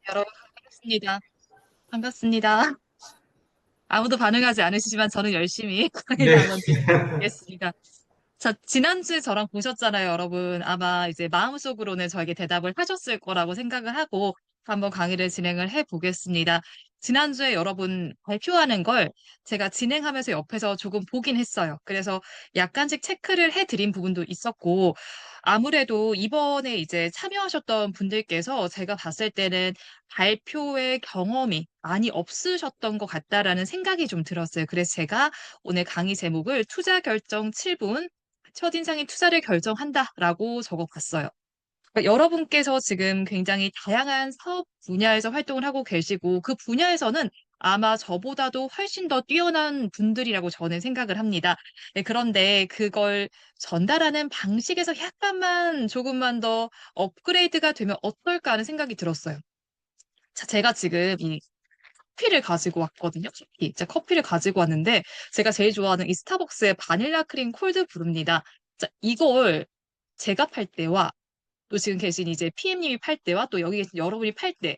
여러분 반갑습니다. 반갑습니다. 아무도 반응하지 않으시지만 저는 열심히 강의를 네. 한번 진행하겠습니다. 자, 지난주에 저랑 보셨잖아요, 여러분. 아마 이제 마음속으로는 저에게 대답을 하셨을 거라고 생각을 하고 한번 강의를 진행을 해 보겠습니다. 지난주에 여러분 발표하는 걸 제가 진행하면서 옆에서 조금 보긴 했어요. 그래서 약간씩 체크를 해 드린 부분도 있었고, 아무래도 이번에 이제 참여하셨던 분들께서 제가 봤을 때는 발표의 경험이 많이 없으셨던 것 같다라는 생각이 좀 들었어요. 그래서 제가 오늘 강의 제목을 투자 결정 7분 첫인상이 투자를 결정한다라고 적어봤어요. 그러니까 여러분께서 지금 굉장히 다양한 사업 분야에서 활동을 하고 계시고 그 분야에서는 아마 저보다도 훨씬 더 뛰어난 분들이라고 저는 생각을 합니다. 네, 그런데 그걸 전달하는 방식에서 약간만 조금만 더 업그레이드가 되면 어떨까 하는 생각이 들었어요. 자, 제가 지금 이 커피를 가지고 왔거든요. 커피. 자, 커피를 가지고 왔는데 제가 제일 좋아하는 이 스타벅스의 바닐라 크림 콜드 브루입니다. 자, 이걸 제가 팔 때와 또 지금 계신 이제 PM님이 팔 때와 또 여기 계신 여러분이 팔 때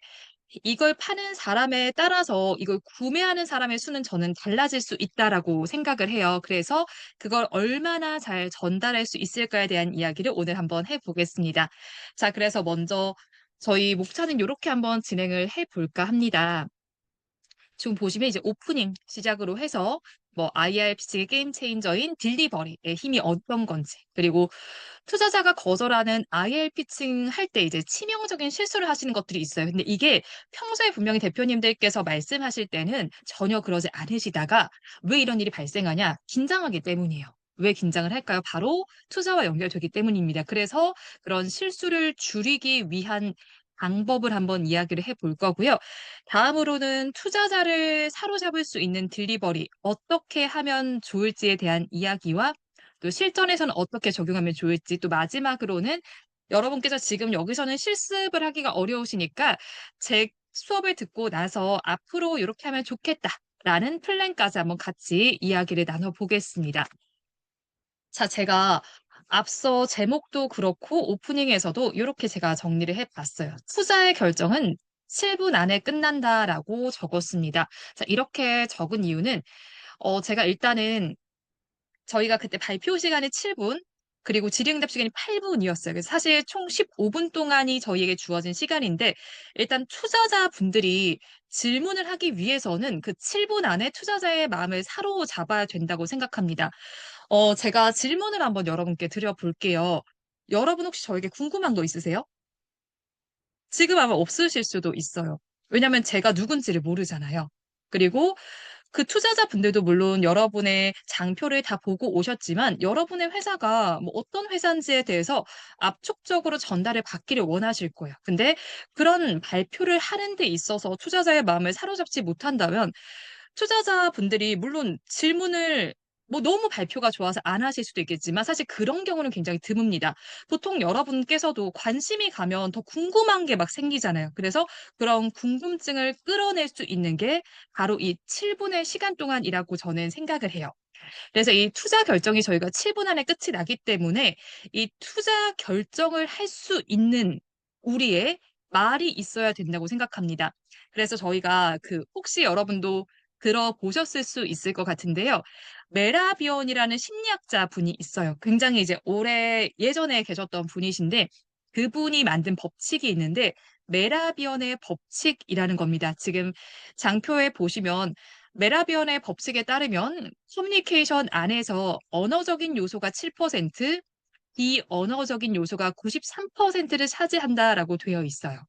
이걸 파는 사람에 따라서 이걸 구매하는 사람의 수는 저는 달라질 수 있다라고 생각을 해요. 그래서 그걸 얼마나 잘 전달할 수 있을까에 대한 이야기를 오늘 한번 해보겠습니다. 자, 그래서 먼저 저희 목차는 이렇게 한번 진행을 해볼까 합니다. 지금 보시면 이제 오프닝 시작으로 해서 뭐 IRPC의 게임 체인저인 딜리버리의 힘이 어떤 건지, 그리고 투자자가 거절하는 IR 피칭 할 때 이제 치명적인 실수를 하시는 것들이 있어요. 근데 이게 평소에 분명히 대표님들께서 말씀하실 때는 전혀 그러지 않으시다가 왜 이런 일이 발생하냐? 긴장하기 때문이에요. 왜 긴장을 할까요? 바로 투자와 연결되기 때문입니다. 그래서 그런 실수를 줄이기 위한 방법을 한번 이야기를 해볼 거고요. 다음으로는 투자자를 사로잡을 수 있는 딜리버리, 어떻게 하면 좋을지에 대한 이야기와 또 실전에서는 어떻게 적용하면 좋을지, 또 마지막으로는 여러분께서 지금 여기서는 실습을 하기가 어려우시니까 제 수업을 듣고 나서 앞으로 이렇게 하면 좋겠다라는 플랜까지 한번 같이 이야기를 나눠보겠습니다. 자, 제가 앞서 제목도 그렇고 오프닝에서도 이렇게 제가 정리를 해봤어요. 투자의 결정은 7분 안에 끝난다라고 적었습니다. 자, 이렇게 적은 이유는 제가 일단은 저희가 그때 발표 시간이 7분, 그리고 질의응답 시간이 8분이었어요. 그래서 사실 총 15분 동안이 저희에게 주어진 시간인데, 일단 투자자분들이 질문을 하기 위해서는 그 7분 안에 투자자의 마음을 사로잡아야 된다고 생각합니다. 제가 질문을 한번 여러분께 드려볼게요. 여러분 혹시 저에게 궁금한 거 있으세요? 지금 아마 없으실 수도 있어요. 왜냐면 제가 누군지를 모르잖아요. 그리고 그 투자자분들도 물론 여러분의 장표를 다 보고 오셨지만 여러분의 회사가 뭐 어떤 회사인지에 대해서 압축적으로 전달을 받기를 원하실 거예요. 근데 그런 발표를 하는 데 있어서 투자자의 마음을 사로잡지 못한다면 투자자분들이 물론 질문을 뭐 너무 발표가 좋아서 안 하실 수도 있겠지만 사실 그런 경우는 굉장히 드뭅니다. 보통 여러분께서도 관심이 가면 더 궁금한 게 막 생기잖아요. 그래서 그런 궁금증을 끌어낼 수 있는 게 바로 이 7분의 시간 동안이라고 저는 생각을 해요. 그래서 이 투자 결정이 저희가 7분 안에 끝이 나기 때문에 이 투자 결정을 할 수 있는 우리의 말이 있어야 된다고 생각합니다. 그래서 저희가 그 혹시 여러분도 들어보셨을 수 있을 것 같은데요. 메라비언이라는 심리학자 분이 있어요. 굉장히 이제 예전에 계셨던 분이신데 그분이 만든 법칙이 있는데 메라비언의 법칙이라는 겁니다. 지금 장표에 보시면 메라비언의 법칙에 따르면 커뮤니케이션 안에서 언어적인 요소가 7%, 비언어적인 요소가 93%를 차지한다라고 되어 있어요.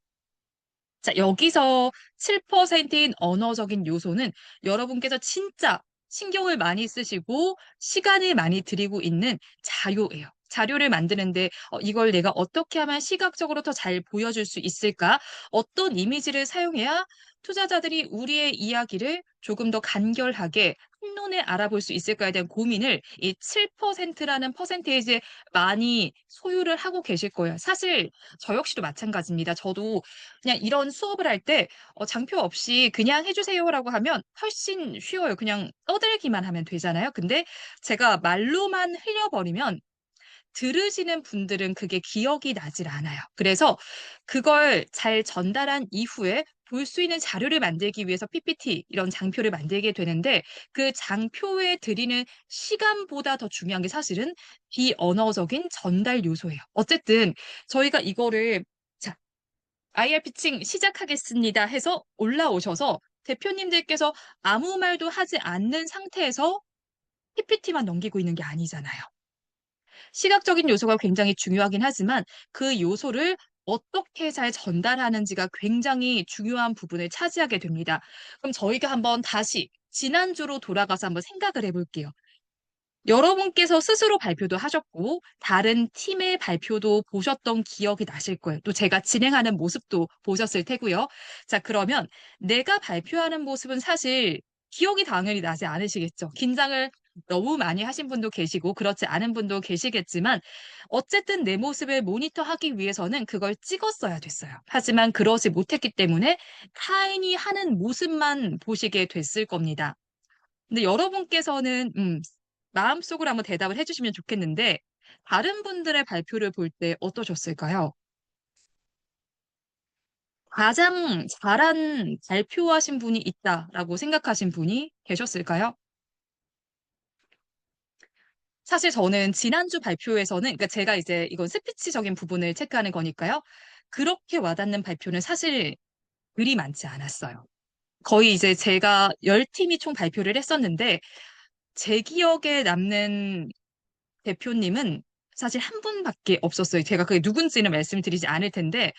자, 여기서 7%인 언어적인 요소는 여러분께서 진짜 신경을 많이 쓰시고 시간을 많이 들이고 있는 자료예요. 자료를 만드는데 이걸 내가 어떻게 하면 시각적으로 더 잘 보여줄 수 있을까? 어떤 이미지를 사용해야 투자자들이 우리의 이야기를 조금 더 간결하게 한눈에 알아볼 수 있을까에 대한 고민을 이 7%라는 퍼센테이지에 많이 소유를 하고 계실 거예요. 사실 저 역시도 마찬가지입니다. 저도 그냥 이런 수업을 할 때 장표 없이 "그냥 해 주세요."라고 하면 훨씬 쉬워요. 그냥 떠들기만 하면 되잖아요. 근데 제가 말로만 흘려 버리면 들으시는 분들은 그게 기억이 나질 않아요. 그래서 그걸 잘 전달한 이후에 볼 수 있는 자료를 만들기 위해서 PPT 이런 장표를 만들게 되는데 그 장표에 들이는 시간보다 더 중요한 게 사실은 비언어적인 전달 요소예요. 어쨌든 저희가 이거를 자, IR 피칭 시작하겠습니다 해서 올라오셔서 대표님들께서 아무 말도 하지 않는 상태에서 PPT만 넘기고 있는 게 아니잖아요. 시각적인 요소가 굉장히 중요하긴 하지만 그 요소를 어떻게 잘 전달하는지가 굉장히 중요한 부분을 차지하게 됩니다. 그럼 저희가 한번 다시 지난주로 돌아가서 한번 생각을 해볼게요. 여러분께서 스스로 발표도 하셨고 다른 팀의 발표도 보셨던 기억이 나실 거예요. 또 제가 진행하는 모습도 보셨을 테고요. 자, 그러면 내가 발표하는 모습은 사실 기억이 당연히 나지 않으시겠죠. 긴장을 너무 많이 하신 분도 계시고 그렇지 않은 분도 계시겠지만 어쨌든 내 모습을 모니터하기 위해서는 그걸 찍었어야 됐어요. 하지만 그러지 못했기 때문에 타인이 하는 모습만 보시게 됐을 겁니다. 근데 여러분께서는 마음속으로 한번 대답을 해 주시면 좋겠는데 다른 분들의 발표를 볼 때 어떠셨을까요? 가장 잘한 발표하신 분이 있다라고 생각하신 분이 계셨을까요? 사실 저는 지난주 발표에서는 그러니까 제가 이제 이건 스피치적인 부분을 체크하는 거니까요. 그렇게 와닿는 발표는 사실 그리 많지 않았어요. 거의 이제 제가 10 팀이 총 발표를 했었는데 제 기억에 남는 대표님은 사실 한 분밖에 없었어요. 제가 그게 누군지는 말씀드리지 않을 텐데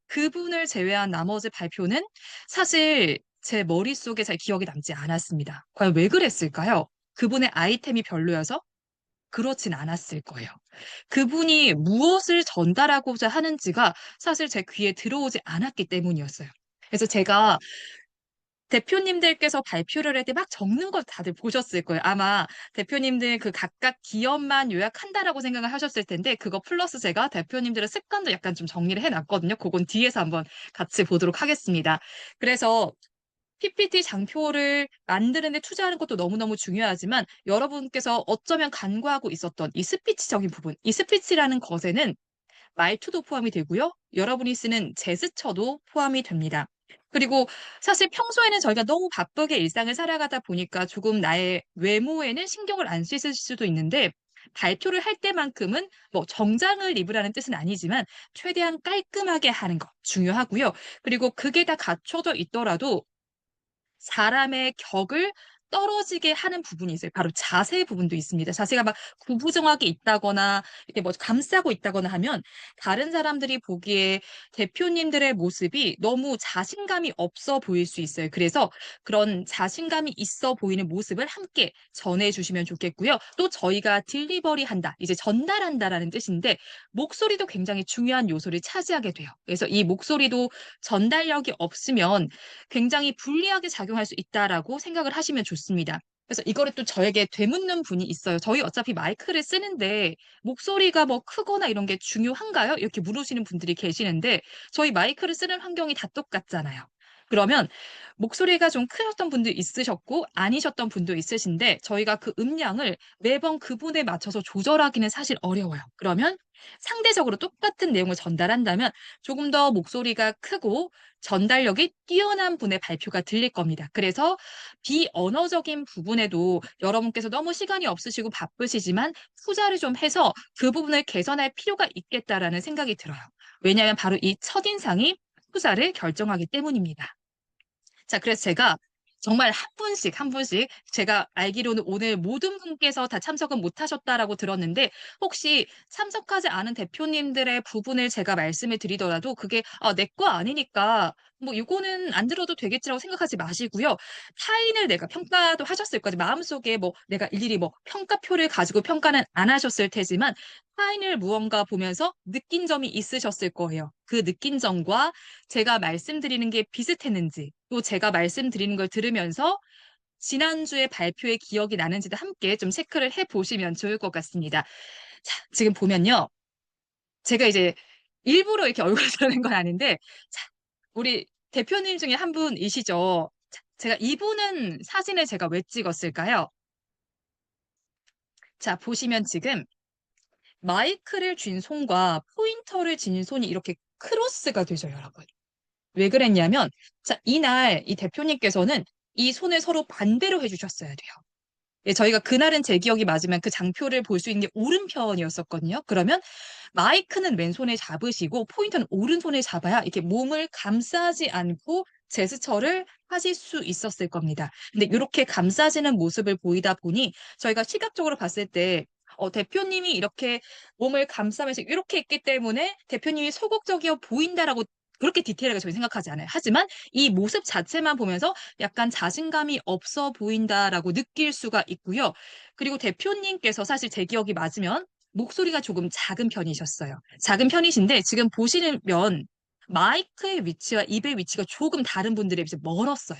그분을 제외한 나머지 발표는 사실 제 머릿속에 잘 기억이 남지 않았습니다. 과연 왜 그랬을까요? 그분의 아이템이 별로여서? 그렇진 않았을 거예요. 그분이 무엇을 전달하고자 하는지가 사실 제 귀에 들어오지 않았기 때문이었어요. 그래서 제가 대표님들께서 발표를 할 때 막 적는 걸 다들 보셨을 거예요. 아마 대표님들 그 각각 기업만 요약한다라고 생각을 하셨을 텐데 그거 플러스 제가 대표님들의 습관도 약간 좀 정리를 해 놨거든요. 그건 뒤에서 한번 같이 보도록 하겠습니다. 그래서 PPT 장표를 만드는 데 투자하는 것도 너무너무 중요하지만 여러분께서 어쩌면 간과하고 있었던 이 스피치적인 부분, 이 스피치라는 것에는 말투도 포함이 되고요. 여러분이 쓰는 제스처도 포함이 됩니다. 그리고 사실 평소에는 저희가 너무 바쁘게 일상을 살아가다 보니까 조금 나의 외모에는 신경을 안 쓰실 수도 있는데 발표를 할 때만큼은 뭐 정장을 입으라는 뜻은 아니지만 최대한 깔끔하게 하는 거 중요하고요. 그리고 그게 다 갖춰져 있더라도 사람의 격을 떨어지게 하는 부분이 있어요. 바로 자세 부분도 있습니다. 자세가 막 구부정하게 있다거나 이렇게 뭐 감싸고 있다거나 하면 다른 사람들이 보기에 대표님들의 모습이 너무 자신감이 없어 보일 수 있어요. 그래서 그런 자신감이 있어 보이는 모습을 함께 전해 주시면 좋겠고요. 또 저희가 딜리버리한다, 이제 전달한다라는 뜻인데 목소리도 굉장히 중요한 요소를 차지하게 돼요. 그래서 이 목소리도 전달력이 없으면 굉장히 불리하게 작용할 수 있다라고 생각을 하시면 좋습니다. 그래서 이거를 또 저에게 되묻는 분이 있어요. "저희 어차피 마이크를 쓰는데 목소리가 뭐 크거나 이런 게 중요한가요?" 이렇게 물으시는 분들이 계시는데 저희 마이크를 쓰는 환경이 다 똑같잖아요. 그러면 목소리가 좀 크셨던 분도 있으셨고 아니셨던 분도 있으신데 저희가 그 음량을 매번 그분에 맞춰서 조절하기는 사실 어려워요. 그러면 상대적으로 똑같은 내용을 전달한다면 조금 더 목소리가 크고 전달력이 뛰어난 분의 발표가 들릴 겁니다. 그래서 비언어적인 부분에도 여러분께서 너무 시간이 없으시고 바쁘시지만 투자를 좀 해서 그 부분을 개선할 필요가 있겠다라는 생각이 들어요. 왜냐하면 바로 이 첫인상이 투자를 결정하기 때문입니다. 자, 그래서 제가 정말 한 분씩 한 분씩 제가 알기로는 오늘 모든 분께서 다 참석은 못 하셨다라고 들었는데 혹시 참석하지 않은 대표님들의 부분을 제가 말씀을 드리더라도 그게 '아 내 거 아니니까 뭐 이거는 안 들어도 되겠지.'라고 생각하지 마시고요. 타인을 내가 평가도 하셨을 거죠. 마음속에 뭐 내가 일일이 뭐 평가표를 가지고 평가는 안 하셨을 테지만 타인을 무언가 보면서 느낀 점이 있으셨을 거예요. 그 느낀 점과 제가 말씀드리는 게 비슷했는지 또 제가 말씀드리는 걸 들으면서 지난주에 발표의 기억이 나는지도 함께 좀 체크를 해 보시면 좋을 것 같습니다. 자, 지금 보면요. 제가 이제 일부러 이렇게 얼굴을 드러낸 건 아닌데 자, 우리 대표님 중에 한 분이시죠. 자, 제가 이분은 사진을 제가 왜 찍었을까요? 자, 보시면 지금 마이크를 쥔 손과 포인터를 쥔 손이 이렇게 크로스가 되죠, 여러분. 왜 그랬냐면, 자, 이날 이 대표님께서는 이 손을 서로 반대로 해주셨어야 돼요. 예, 저희가 그날은 제 기억이 맞으면 그 장표를 볼 수 있는 게 오른편이었었거든요. 그러면 마이크는 왼손에 잡으시고 포인터는 오른손에 잡아야 이렇게 몸을 감싸지 않고 제스처를 하실 수 있었을 겁니다. 근데 이렇게 감싸지는 모습을 보이다 보니 저희가 시각적으로 봤을 때 대표님이 이렇게 몸을 감싸면서 이렇게 있기 때문에 대표님이 소극적이어 보인다라고 그렇게 디테일하게 저희 생각하지 않아요. 하지만 이 모습 자체만 보면서 약간 자신감이 없어 보인다라고 느낄 수가 있고요. 그리고 대표님께서 사실 제 기억이 맞으면 목소리가 조금 작은 편이셨어요. 작은 편이신데 지금 보시면 마이크의 위치와 입의 위치가 조금 다른 분들에 비해서 멀었어요.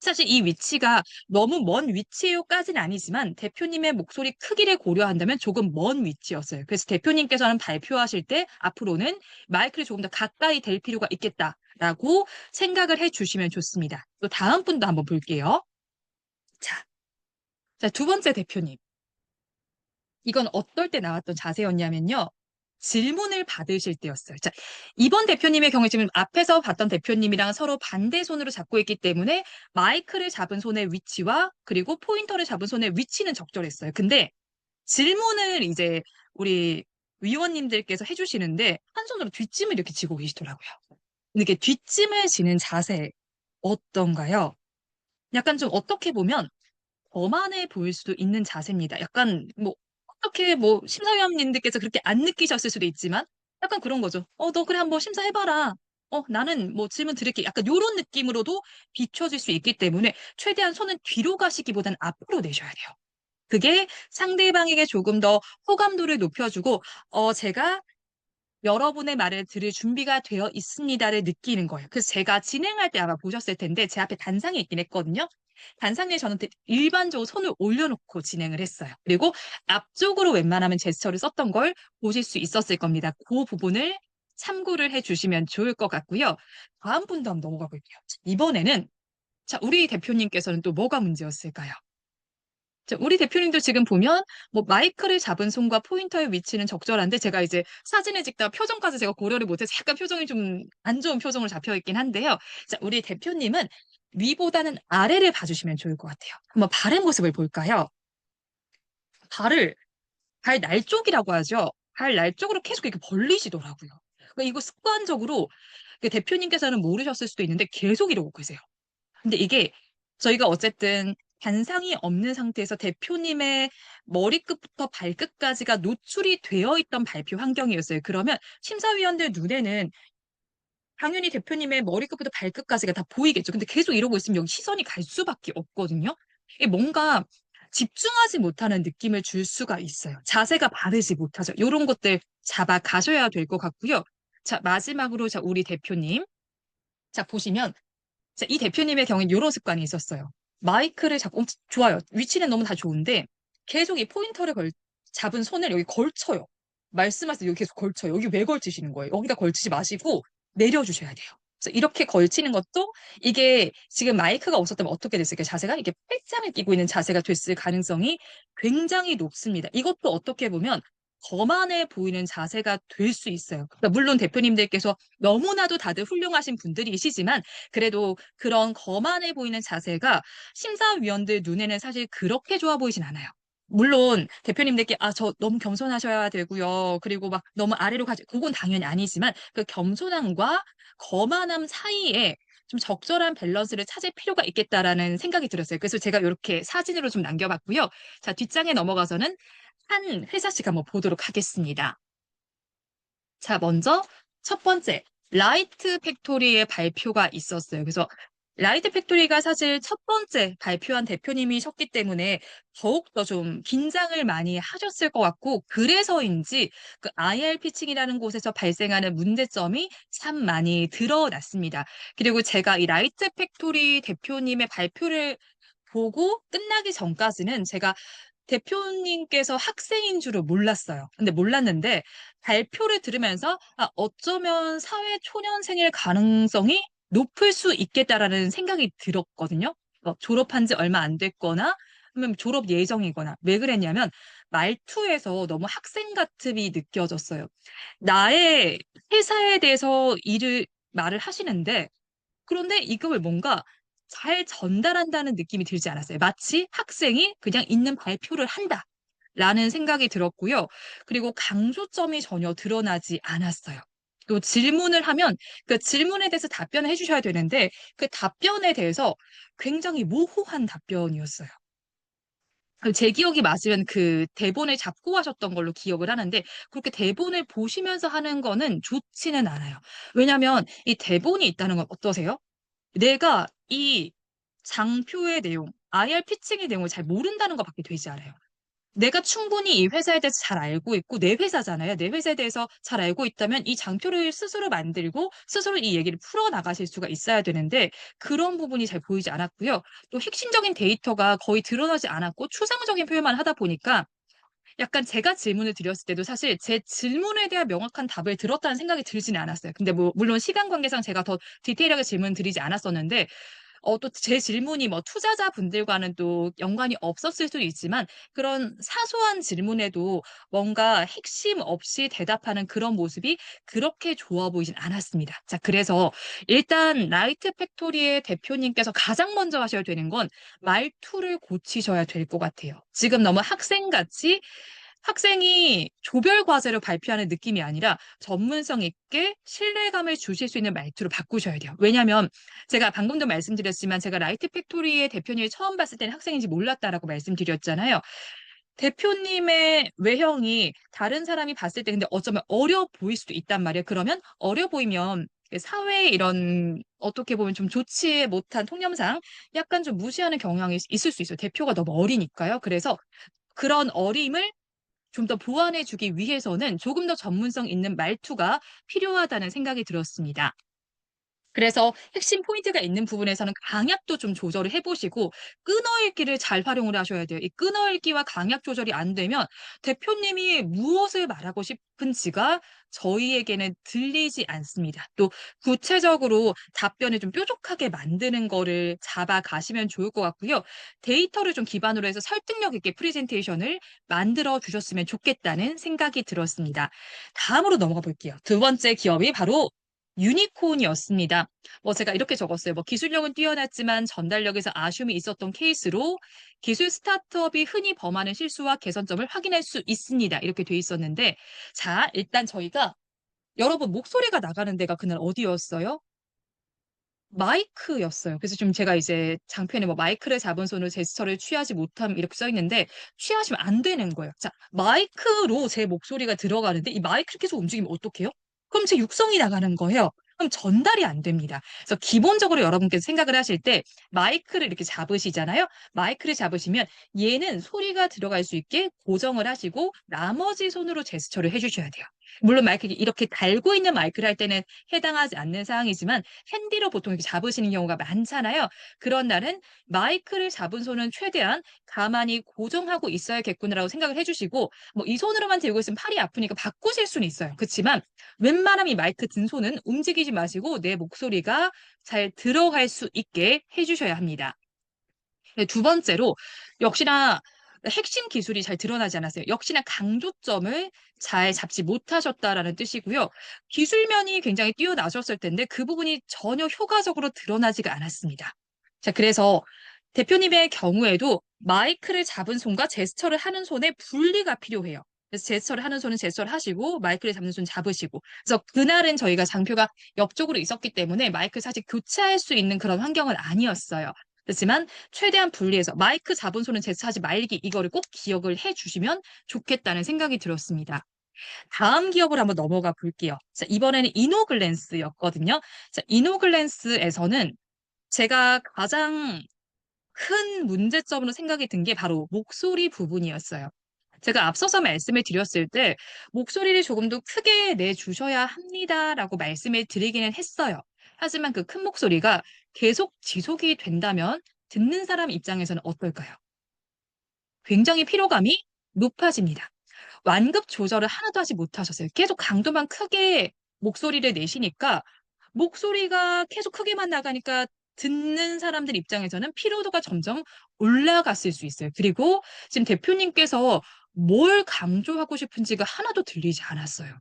사실 이 위치가 너무 먼 위치요까지는 아니지만 대표님의 목소리 크기를 고려한다면 조금 먼 위치였어요. 그래서 대표님께서는 발표하실 때 앞으로는 마이크를 조금 더 가까이 댈 필요가 있겠다라고 생각을 해 주시면 좋습니다. 또 다음 분도 한번 볼게요. 자, 자, 두 번째 대표님. 이건 어떨 때 나왔던 자세였냐면요. 질문을 받으실 때였어요. 자, 이번 대표님의 경우에 지금 앞에서 봤던 대표님이랑 서로 반대 손으로 잡고 있기 때문에 마이크를 잡은 손의 위치와 그리고 포인터를 잡은 손의 위치는 적절했어요. 근데 질문을 이제 우리 위원님들께서 해주시는데 한 손으로 뒷짐을 이렇게 쥐고 계시더라고요. 근데 이게 뒷짐을 지는 자세 어떤가요? 약간 좀 어떻게 보면 거만해 보일 수도 있는 자세입니다. 약간 뭐 어떻게 뭐 심사위원님들께서 그렇게 안 느끼셨을 수도 있지만 약간 그런 거죠. 너 그래 한번 심사해봐라. 나는 뭐 질문 드릴게. 약간 요런 느낌으로도 비춰질 수 있기 때문에 최대한 손은 뒤로 가시기보다는 앞으로 내셔야 돼요. 그게 상대방에게 조금 더 호감도를 높여주고 제가 여러분의 말을 들을 준비가 되어 있습니다를 느끼는 거예요. 그래서 제가 진행할 때 아마 보셨을 텐데 제 앞에 단상이 있긴 했거든요. 단상에 저는 일반적으로 손을 올려놓고 진행을 했어요. 그리고 앞쪽으로 웬만하면 제스처를 썼던 걸 보실 수 있었을 겁니다. 그 부분을 참고를 해주시면 좋을 것 같고요. 다음 분도 한번 넘어가 볼게요. 이번에는 자, 우리 대표님께서는 또 뭐가 문제였을까요? 자, 우리 대표님도 지금 보면 뭐 마이크를 잡은 손과 포인터의 위치는 적절한데 제가 이제 사진을 찍다가 표정까지 제가 고려를 못해서 약간 표정이 좀 안 좋은 표정으로 잡혀 있긴 한데요. 자, 우리 대표님은 위보다는 아래를 봐주시면 좋을 것 같아요. 한번 발의 모습을 볼까요? 발을 발 날 쪽이라고 하죠. 발 날 쪽으로 계속 이렇게 벌리시더라고요. 그러니까 이거 습관적으로 그 대표님께서는 모르셨을 수도 있는데 계속 이러고 계세요. 근데 이게 저희가 어쨌든 단상이 없는 상태에서 대표님의 머리끝부터 발끝까지가 노출이 되어 있던 발표 환경이었어요. 그러면 심사위원들 눈에는 당연히 대표님의 머리끝부터 발끝까지가 다 보이겠죠. 근데 계속 이러고 있으면 여기 시선이 갈 수밖에 없거든요. 이게 뭔가 집중하지 못하는 느낌을 줄 수가 있어요. 자세가 바르지 못하죠. 이런 것들 잡아 가셔야 될 것 같고요. 자, 마지막으로 자, 우리 대표님. 자, 보시면 자, 이 대표님의 경우엔 이런 습관이 있었어요. 마이크를 잡고 좋아요. 위치는 너무 다 좋은데 계속 이 포인터를 잡은 손을 여기 걸쳐요. 말씀하실 때 여기 계속 걸쳐요. 여기 왜 걸치시는 거예요? 여기다 걸치지 마시고 내려주셔야 돼요. 그래서 이렇게 걸치는 것도 이게 지금 마이크가 없었다면 어떻게 됐을까요? 자세가 이게 팔짱을 끼고 있는 자세가 됐을 가능성이 굉장히 높습니다. 이것도 어떻게 보면 거만해 보이는 자세가 될 수 있어요. 그러니까 물론 대표님들께서 너무나도 다들 훌륭하신 분들이시지만 그래도 그런 거만해 보이는 자세가 심사위원들 눈에는 사실 그렇게 좋아 보이진 않아요. 물론 대표님들께 저 너무 겸손하셔야 되고요. 그리고 막 너무 아래로 가지 그건 당연히 아니지만 그 겸손함과 거만함 사이에 좀 적절한 밸런스를 찾을 필요가 있겠다라는 생각이 들었어요. 그래서 제가 이렇게 사진으로 좀 남겨봤고요. 자, 뒷장에 넘어가서는 한 회사씩 한번 보도록 하겠습니다. 자, 먼저 첫 번째, 라이트 팩토리의 발표가 있었어요. 그래서 라이트 팩토리가 사실 첫 번째 발표한 대표님이셨기 때문에 더욱더 좀 긴장을 많이 하셨을 것 같고, 그래서인지 그 IR 피칭이라는 곳에서 발생하는 문제점이 참 많이 드러났습니다. 그리고 제가 이 라이트 팩토리 대표님의 발표를 보고 끝나기 전까지는 제가 대표님께서 학생인 줄을 몰랐어요. 근데 몰랐는데 발표를 들으면서 어쩌면 사회 초년생일 가능성이 높을 수 있겠다라는 생각이 들었거든요. 졸업한 지 얼마 안 됐거나 아니면 졸업 예정이거나 왜 그랬냐면 말투에서 너무 학생 같음이 느껴졌어요. 나의 회사에 대해서 말을 하시는데, 그런데 이걸 뭔가 잘 전달한다는 느낌이 들지 않았어요. 마치 학생이 그냥 있는 발표를 한다라는 생각이 들었고요. 그리고 강조점이 전혀 드러나지 않았어요. 또 질문을 하면 그 질문에 대해서 답변을 해주셔야 되는데 그 답변에 대해서 굉장히 모호한 답변이었어요. 제 기억이 맞으면 그 대본을 잡고 하셨던 걸로 기억을 하는데 그렇게 대본을 보시면서 하는 거는 좋지는 않아요. 왜냐하면 이 대본이 있다는 건 어떠세요? 내가 이 장표의 내용, IR 피칭의 내용을 잘 모른다는 것밖에 되지 않아요. 내가 충분히 이 회사에 대해서 잘 알고 있고 내 회사잖아요. 내 회사에 대해서 잘 알고 있다면 이 장표를 스스로 만들고 스스로 이 얘기를 풀어 나가실 수가 있어야 되는데 그런 부분이 잘 보이지 않았고요. 또 핵심적인 데이터가 거의 드러나지 않았고 추상적인 표현만 하다 보니까 약간 제가 질문을 드렸을 때도 사실 제 질문에 대한 명확한 답을 들었다는 생각이 들지는 않았어요. 근데 뭐 물론 시간 관계상 제가 더 디테일하게 질문 드리지 않았었는데 또 제 질문이 뭐 투자자분들과는 또 연관이 없었을 수도 있지만 그런 사소한 질문에도 뭔가 핵심 없이 대답하는 그런 모습이 그렇게 좋아 보이진 않았습니다. 자, 그래서 일단 라이트 팩토리의 대표님께서 가장 먼저 하셔야 되는 건 말투를 고치셔야 될 것 같아요. 지금 너무 학생같이 학생이 조별 과제를 발표하는 느낌이 아니라 전문성 있게 신뢰감을 주실 수 있는 말투로 바꾸셔야 돼요. 왜냐하면 제가 방금도 말씀드렸지만 제가 라이트 팩토리의 대표님을 처음 봤을 때는 학생인지 몰랐다라고 말씀드렸잖아요. 대표님의 외형이 다른 사람이 봤을 때 근데 어쩌면 어려 보일 수도 있단 말이에요. 그러면 어려 보이면 사회에 이런 어떻게 보면 좀 좋지 못한 통념상 약간 좀 무시하는 경향이 있을 수 있어요. 대표가 너무 어리니까요. 그래서 그런 어림을 좀 더 보완해 주기 위해서는 조금 더 전문성 있는 말투가 필요하다는 생각이 들었습니다. 그래서 핵심 포인트가 있는 부분에서는 강약도 좀 조절을 해 보시고 끊어읽기를 잘 활용을 하셔야 돼요. 이 끊어읽기와 강약 조절이 안 되면 대표님이 무엇을 말하고 싶은지가 저희에게는 들리지 않습니다. 또 구체적으로 답변을 좀 뾰족하게 만드는 거를 잡아 가시면 좋을 것 같고요. 데이터를 좀 기반으로 해서 설득력 있게 프레젠테이션을 만들어 주셨으면 좋겠다는 생각이 들었습니다. 다음으로 넘어가 볼게요. 두 번째 기업이 바로 유니콘이었습니다. 제가 이렇게 적었어요. 기술력은 뛰어났지만 전달력에서 아쉬움이 있었던 케이스로 기술 스타트업이 흔히 범하는 실수와 개선점을 확인할 수 있습니다. 이렇게 돼 있었는데, 자, 일단 저희가 여러분 목소리가 나가는 데가 그날 어디였어요? 마이크였어요. 그래서 지금 제가 이제 장편에 뭐 마이크를 잡은 손으로 제스처를 취하지 못함 이렇게 써 있는데 취하시면 안 되는 거예요. 자, 마이크로 제 목소리가 들어가는데 이 마이크를 계속 움직이면 어떡해요? 그럼 제 육성이 나가는 거예요. 그럼 전달이 안 됩니다. 그래서 기본적으로 여러분께서 생각을 하실 때 마이크를 이렇게 잡으시잖아요. 마이크를 잡으시면 얘는 소리가 들어갈 수 있게 고정을 하시고 나머지 손으로 제스처를 해주셔야 돼요. 물론 마이크 이렇게 달고 있는 마이크를 할 때는 해당하지 않는 상황이지만 핸디로 보통 이렇게 잡으시는 경우가 많잖아요. 그런 날은 마이크를 잡은 손은 최대한 가만히 고정하고 있어야겠구나라고 생각을 해주시고 이 손으로만 들고 있으면 팔이 아프니까 바꾸실 수는 있어요. 그렇지만 웬만하면 이 마이크 든 손은 움직이지 마시고 내 목소리가 잘 들어갈 수 있게 해주셔야 합니다. 네, 두 번째로 역시나 핵심 기술이 잘 드러나지 않았어요. 역시나 강조점을 잘 잡지 못하셨다라는 뜻이고요. 기술면이 굉장히 뛰어나셨을 텐데 그 부분이 전혀 효과적으로 드러나지가 않았습니다. 자, 그래서 대표님의 경우에도 마이크를 잡은 손과 제스처를 하는 손의 분리가 필요해요. 그래서 제스처를 하는 손은 제스처를 하시고 마이크를 잡는 손 잡으시고. 그래서 그날은 저희가 장표가 옆쪽으로 있었기 때문에 마이크를 사실 교체할 수 있는 그런 환경은 아니었어요. 그렇지만 최대한 분리해서 마이크 잡은 손은 제스처하지 말기 이거를 꼭 기억을 해 주시면 좋겠다는 생각이 들었습니다. 다음 기업을 한번 넘어가 볼게요. 자, 이번에는 이노글랜스였거든요. 자, 이노글랜스에서는 제가 가장 큰 문제점으로 생각이 든 게 바로 목소리 부분이었어요. 제가 앞서서 말씀을 드렸을 때 목소리를 조금 더 크게 내주셔야 합니다라고 말씀을 드리기는 했어요. 하지만 그 큰 목소리가 계속 지속이 된다면 듣는 사람 입장에서는 어떨까요? 굉장히 피로감이 높아집니다. 완급 조절을 하나도 하지 못하셨어요. 계속 강도만 크게 목소리를 내시니까 목소리가 계속 크게만 나가니까 듣는 사람들 입장에서는 피로도가 점점 올라갔을 수 있어요. 그리고 지금 대표님께서 뭘 강조하고 싶은지가 하나도 들리지 않았어요.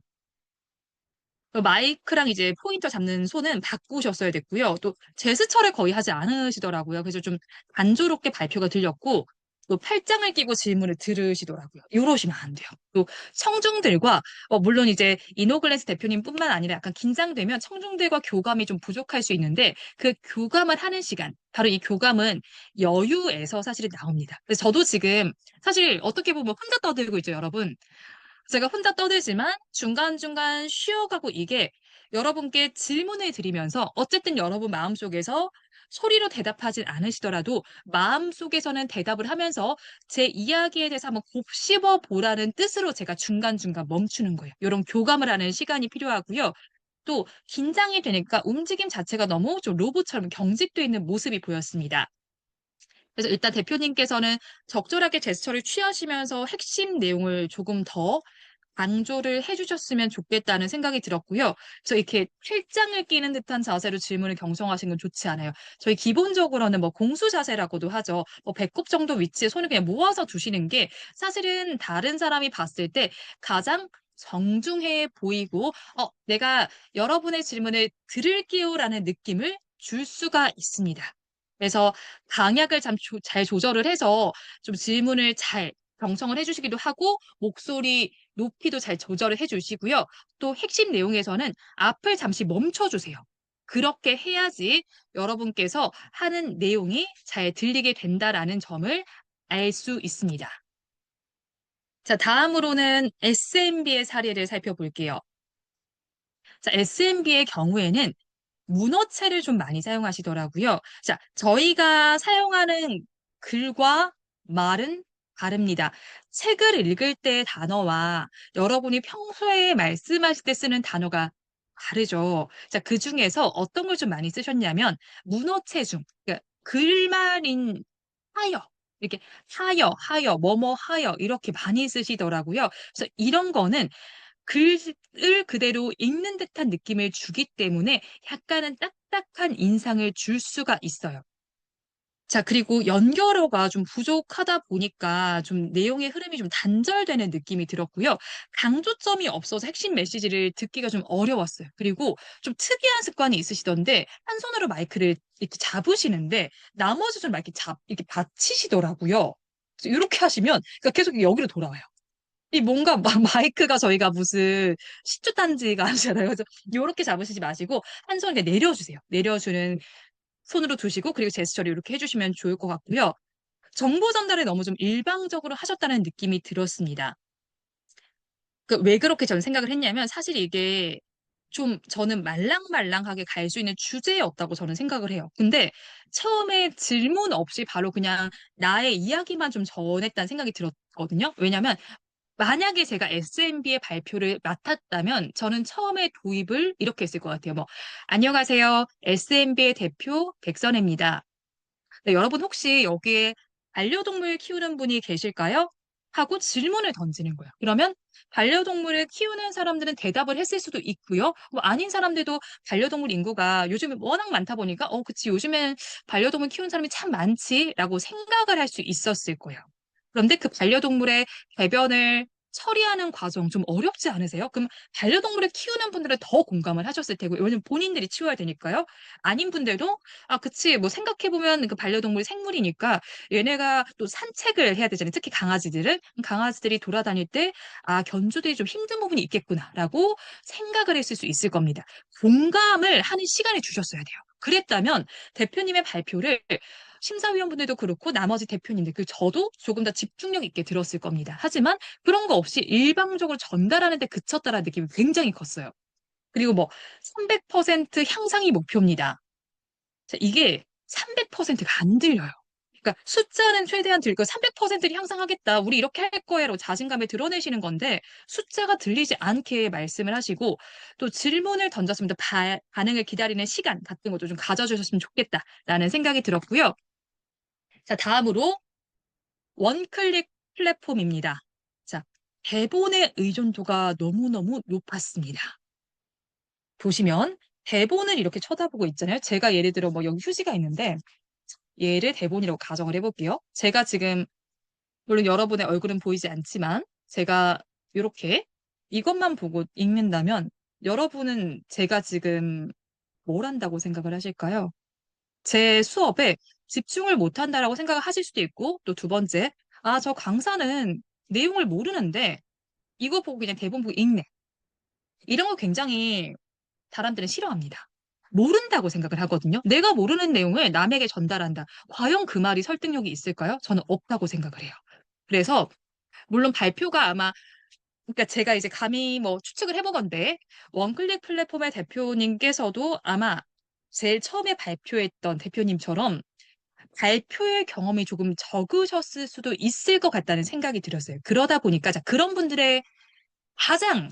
마이크랑 이제 포인터 잡는 손은 바꾸셨어야 됐고요. 또 제스처를 거의 하지 않으시더라고요. 그래서 좀 단조롭게 발표가 들렸고 또 팔짱을 끼고 질문을 들으시더라고요. 요러시면 안 돼요. 또 청중들과 물론 이제 이노글래스 대표님뿐만 아니라 약간 긴장되면 청중들과 교감이 좀 부족할 수 있는데 그 교감을 하는 시간, 바로 이 교감은 여유에서 사실은 나옵니다. 그래서 저도 지금 사실 어떻게 보면 혼자 떠들고 있죠, 여러분. 제가 혼자 떠들지만 중간중간 쉬어가고 이게 여러분께 질문을 드리면서 어쨌든 여러분 마음속에서 소리로 대답하진 않으시더라도 마음속에서는 대답을 하면서 제 이야기에 대해서 한번 곱씹어 보라는 뜻으로 제가 중간중간 멈추는 거예요. 요런 교감을 하는 시간이 필요하고요. 또 긴장이 되니까 움직임 자체가 너무 좀 로봇처럼 경직돼 있는 모습이 보였습니다. 그래서 일단 대표님께서는 적절하게 제스처를 취하시면서 핵심 내용을 조금 더 강조를 해 주셨으면 좋겠다는 생각이 들었고요. 그래서 이렇게 필장을 끼는 듯한 자세로 질문을 경청하시는 건 좋지 않아요. 저희 기본적으로는 뭐 공수 자세라고도 하죠. 배꼽 정도 위치에 손을 그냥 모아서 두시는 게 사실은 다른 사람이 봤을 때 가장 정중해 보이고 내가 여러분의 질문을 들을게요라는 느낌을 줄 수가 있습니다. 그래서 강약을 잘 조절을 해서 좀 질문을 잘 경청을 해 주시기도 하고 목소리 높이도 잘 조절을 해 주시고요. 또 핵심 내용에서는 앞을 잠시 멈춰 주세요. 그렇게 해야지 여러분께서 하는 내용이 잘 들리게 된다라는 점을 알 수 있습니다. 자, 다음으로는 SMB의 사례를 살펴볼게요. 자, SMB의 경우에는 문어체를 좀 많이 사용하시더라고요. 자, 저희가 사용하는 글과 말은 다릅니다. 책을 읽을 때의 단어와 여러분이 평소에 말씀하실 때 쓰는 단어가 다르죠. 자, 그중에서 어떤 걸 좀 많이 쓰셨냐면 문어체 중 그러니까 글말인 하여 이렇게 하여 뭐뭐 하여 이렇게 많이 쓰시더라고요. 그래서 이런 거는 글을 그대로 읽는 듯한 느낌을 주기 때문에 약간은 딱딱한 인상을 줄 수가 있어요. 자, 그리고 연결어가 좀 부족하다 보니까 좀 내용의 흐름이 좀 단절되는 느낌이 들었고요. 강조점이 없어서 핵심 메시지를 듣기가 좀 어려웠어요. 그리고 좀 특이한 습관이 있으시던데 한 손으로 마이크를 이렇게 잡으시는데 나머지 손을 막 이렇게 받치시더라고요. 그래서 요렇게 하시면 그러니까 계속 여기로 돌아와요. 이 뭔가 마이크가 저희가 무슨 시초 단지가 아니잖아요. 그래서 요렇게 잡으시지 마시고 한 손 이렇게 내려주세요. 내려주는 손으로 두시고 그리고 제스처를 요렇게 해 주시면 좋을 것 같고요. 정보 전달을 너무 좀 일방적으로 하셨다는 느낌이 들었습니다. 왜 그렇게 저는 생각을 했냐면 사실 이게 좀 저는 말랑말랑하게 갈 수 있는 주제였다고 저는 생각을 해요. 근데 처음에 질문 없이 바로 그냥 나의 이야기만 좀 전했다는 생각이 들었거든요. 왜냐면 만약에 제가 SMB의 발표를 맡았다면 저는 처음에 도입을 이렇게 했을 것 같아요. 안녕하세요. SMB의 대표 백선혜입니다. 네, 여러분 혹시 여기에 반려동물 키우는 분이 계실까요? 하고 질문을 던지는 거예요. 그러면 반려동물을 키우는 사람들은 대답을 했을 수도 있고요. 아닌 사람들도 반려동물 인구가 요즘에 워낙 많다 보니까 그치 요즘엔 반려동물 키우는 사람이 참 많지라고 생각을 할 수 있었을 거예요. 그런데 그 반려동물의 배변을 처리하는 과정 좀 어렵지 않으세요? 그럼 반려동물을 키우는 분들은 더 공감을 하셨을 테고요. 왜냐면 본인들이 치워야 되니까요. 아닌 분들도 그치. 생각해보면 그 반려동물 생물이니까 얘네가 또 산책을 해야 되잖아요. 특히 강아지들은. 강아지들이 돌아다닐 때, 견주들이 좀 힘든 부분이 있겠구나라고 생각을 했을 수 있을 겁니다. 공감을 하는 시간을 주셨어야 돼요. 그랬다면 대표님의 발표를 심사위원분들도 그렇고 나머지 대표님들, 그 저도 조금 더 집중력 있게 들었을 겁니다. 하지만 그런 거 없이 일방적으로 전달하는 데 그쳤다라는 느낌이 굉장히 컸어요. 그리고 300% 향상이 목표입니다. 자, 이게 300%가 안 들려요. 그러니까 숫자는 최대한 들고 300%를 향상하겠다. 우리 이렇게 할 거야로 자신감을 드러내시는 건데 숫자가 들리지 않게 말씀을 하시고 또 질문을 던졌습니다. 반응을 기다리는 시간 같은 것도 좀 가져주셨으면 좋겠다라는 생각이 들었고요. 자, 다음으로 원클릭 플랫폼입니다. 자, 대본의 의존도가 너무너무 높았습니다. 보시면 대본을 이렇게 쳐다보고 있잖아요. 제가 예를 들어 여기 휴지가 있는데 얘를 대본이라고 가정을 해볼게요. 제가 지금 물론 여러분의 얼굴은 보이지 않지만 제가 이렇게 이것만 보고 읽는다면 여러분은 제가 지금 뭘 한다고 생각을 하실까요? 제 수업에 집중을 못한다라고 생각을 하실 수도 있고, 또 두 번째, 아, 저 강사는 내용을 모르는데 이거 보고 그냥 대본 보고 읽네. 이런 거 굉장히 사람들은 싫어합니다. 모른다고 생각을 하거든요. 내가 모르는 내용을 남에게 전달한다. 과연 그 말이 설득력이 있을까요? 저는 없다고 생각을 해요. 그래서 물론 발표가 아마 그러니까 제가 이제 감히 뭐 추측을 해보건데 원클릭 플랫폼의 대표님께서도 아마 제일 처음에 발표했던 대표님처럼 발표의 경험이 조금 적으셨을 수도 있을 것 같다는 생각이 들었어요. 그러다 보니까 자, 그런 분들의 가장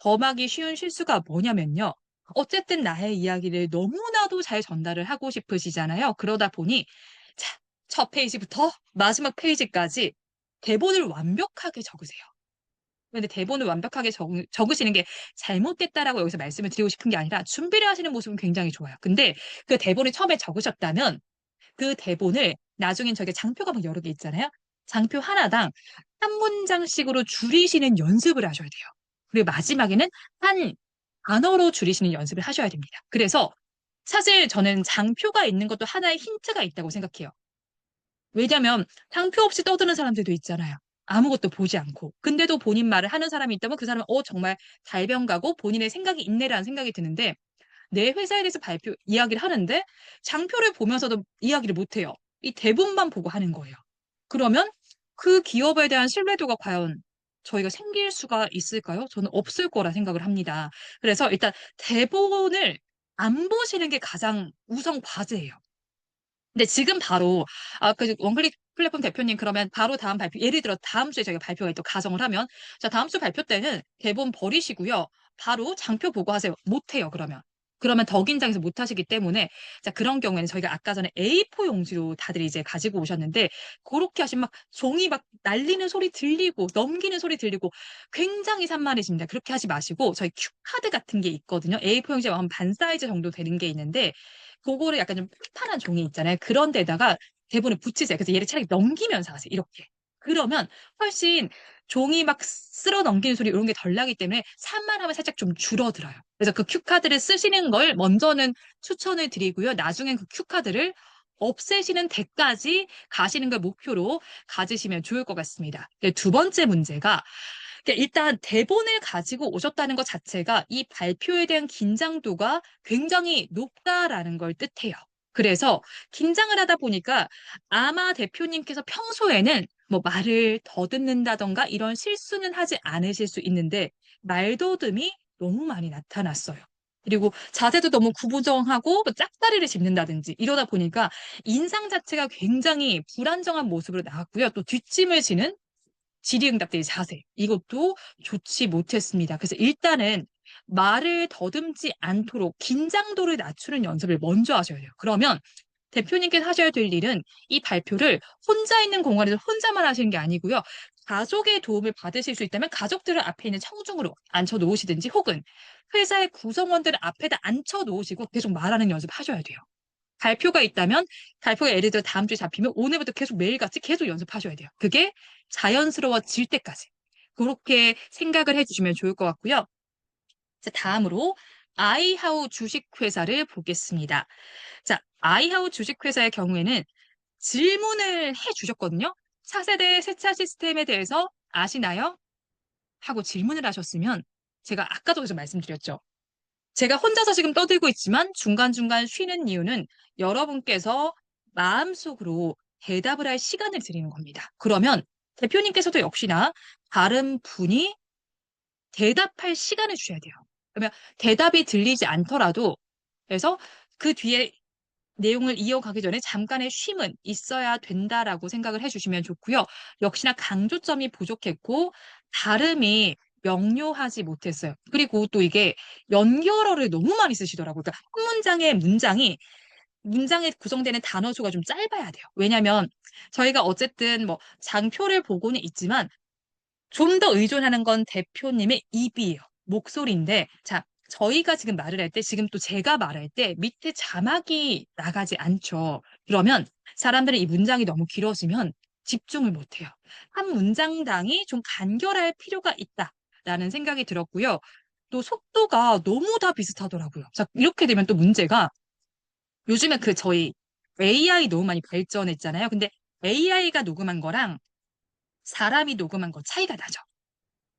범하기 쉬운 실수가 뭐냐면요. 어쨌든 나의 이야기를 너무나도 잘 전달을 하고 싶으시잖아요. 그러다 보니 자, 첫 페이지부터 마지막 페이지까지 대본을 완벽하게 적으세요. 근데 대본을 완벽하게 적으시는 게 잘못됐다라고 여기서 말씀을 드리고 싶은 게 아니라 준비를 하시는 모습은 굉장히 좋아요. 근데 그 대본을 처음에 적으셨다면 그 대본을 나중엔 저게 장표가 막 여러 개 있잖아요. 장표 하나당 한 문장씩으로 줄이시는 연습을 하셔야 돼요. 그리고 마지막에는 한 단어로 줄이시는 연습을 하셔야 됩니다. 그래서 사실 저는 장표가 있는 것도 하나의 힌트가 있다고 생각해요. 왜냐면 상표 없이 떠드는 사람들도 있잖아요. 아무것도 보지 않고. 근데도 본인 말을 하는 사람이 있다면 그 사람은 정말 달변가고 본인의 생각이 있네라는 생각이 드는데 내 회사에 대해서 이야기를 하는데 장표를 보면서도 이야기를 못해요. 이 대본만 보고 하는 거예요. 그러면 그 기업에 대한 신뢰도가 과연 저희가 생길 수가 있을까요? 저는 없을 거라 생각을 합니다. 그래서 일단 대본을 안 보시는 게 가장 우선 과제예요. 근데 지금 바로 그 원클릭 플랫폼 대표님 그러면 바로 다음 발표 예를 들어 다음 주에 저희가 발표가 있다고 가정을 하면 자 다음 주 발표 때는 대본 버리시고요. 바로 장표 보고 하세요. 못해요 그러면. 그러면 더 긴장해서 못 하시기 때문에 자 그런 경우에는 저희가 아까 전에 A4 용지로 다들 이제 가지고 오셨는데 그렇게 하시면 막 종이 막 날리는 소리 들리고 넘기는 소리 들리고 굉장히 산만해집니다. 그렇게 하지 마시고 저희 큐카드 같은 게 있거든요. A4 용지가 한 반 사이즈 정도 되는 게 있는데 그거를 약간 좀 판판한 종이 있잖아요. 그런 데다가 대본을 붙이세요. 그래서 얘를 차라리 넘기면서 하세요. 이렇게. 그러면 훨씬 종이 막 쓸어 넘기는 소리 이런 게 덜 나기 때문에 산만하면 살짝 좀 줄어들어요. 그래서 그 큐카드를 쓰시는 걸 먼저는 추천을 드리고요. 나중엔 그 큐카드를 없애시는 데까지 가시는 걸 목표로 가지시면 좋을 것 같습니다. 두 번째 문제가 그러니까 일단 대본을 가지고 오셨다는 것 자체가 이 발표에 대한 긴장도가 굉장히 높다라는 걸 뜻해요. 그래서 긴장을 하다 보니까 아마 대표님께서 평소에는 뭐 말을 더듬는다던가 이런 실수는 하지 않으실 수 있는데 말더듬이 너무 많이 나타났어요. 그리고 자세도 너무 구부정하고 뭐 짝다리를 짚는다든지 이러다 보니까 인상 자체가 굉장히 불안정한 모습으로 나왔고요. 또 뒷짐을 지는 질의응답들의 자세 이것도 좋지 못했습니다. 그래서 일단은 말을 더듬지 않도록 긴장도를 낮추는 연습을 먼저 하셔야 돼요. 그러면 대표님께서 하셔야 될 일은 이 발표를 혼자 있는 공간에서 혼자만 하시는 게 아니고요. 가족의 도움을 받으실 수 있다면 가족들을 앞에 있는 청중으로 앉혀 놓으시든지 혹은 회사의 구성원들을 앞에다 앉혀 놓으시고 계속 말하는 연습하셔야 돼요. 발표가 있다면 발표가 예를 들어 다음 주에 잡히면 오늘부터 계속 매일같이 계속 연습하셔야 돼요. 그게 자연스러워질 때까지. 그렇게 생각을 해주시면 좋을 것 같고요. 자, 다음으로 아이하우 주식회사를 보겠습니다. 자, 아이하우 주식회사의 경우에는 질문을 해주셨거든요. 차세대 세차 시스템에 대해서 아시나요? 하고 질문을 하셨으면 제가 아까도 계속 말씀드렸죠. 제가 혼자서 지금 떠들고 있지만 중간중간 쉬는 이유는 여러분께서 마음속으로 대답을 할 시간을 드리는 겁니다. 그러면 대표님께서도 역시나 다른 분이 대답할 시간을 주셔야 돼요. 그러면 대답이 들리지 않더라도 그래서 그 뒤에 내용을 이어가기 전에 잠깐의 쉼은 있어야 된다라고 생각을 해주시면 좋고요. 역시나 강조점이 부족했고 발음이 명료하지 못했어요. 그리고 또 이게 연결어를 너무 많이 쓰시더라고요. 그러니까 한 문장의 문장에 구성되는 단어 수가 좀 짧아야 돼요. 왜냐하면 저희가 어쨌든 뭐 장표를 보고는 있지만 좀 더 의존하는 건 대표님의 입이에요. 목소리인데, 자, 저희가 지금 말을 할 때, 지금 또 제가 말할 때 밑에 자막이 나가지 않죠. 그러면 사람들은 이 문장이 너무 길어지면 집중을 못 해요. 한 문장당이 좀 간결할 필요가 있다라는 생각이 들었고요. 또 속도가 너무 다 비슷하더라고요. 자, 이렇게 되면 또 문제가 요즘에 그 저희 AI 너무 많이 발전했잖아요. 근데 AI가 녹음한 거랑 사람이 녹음한 거 차이가 나죠.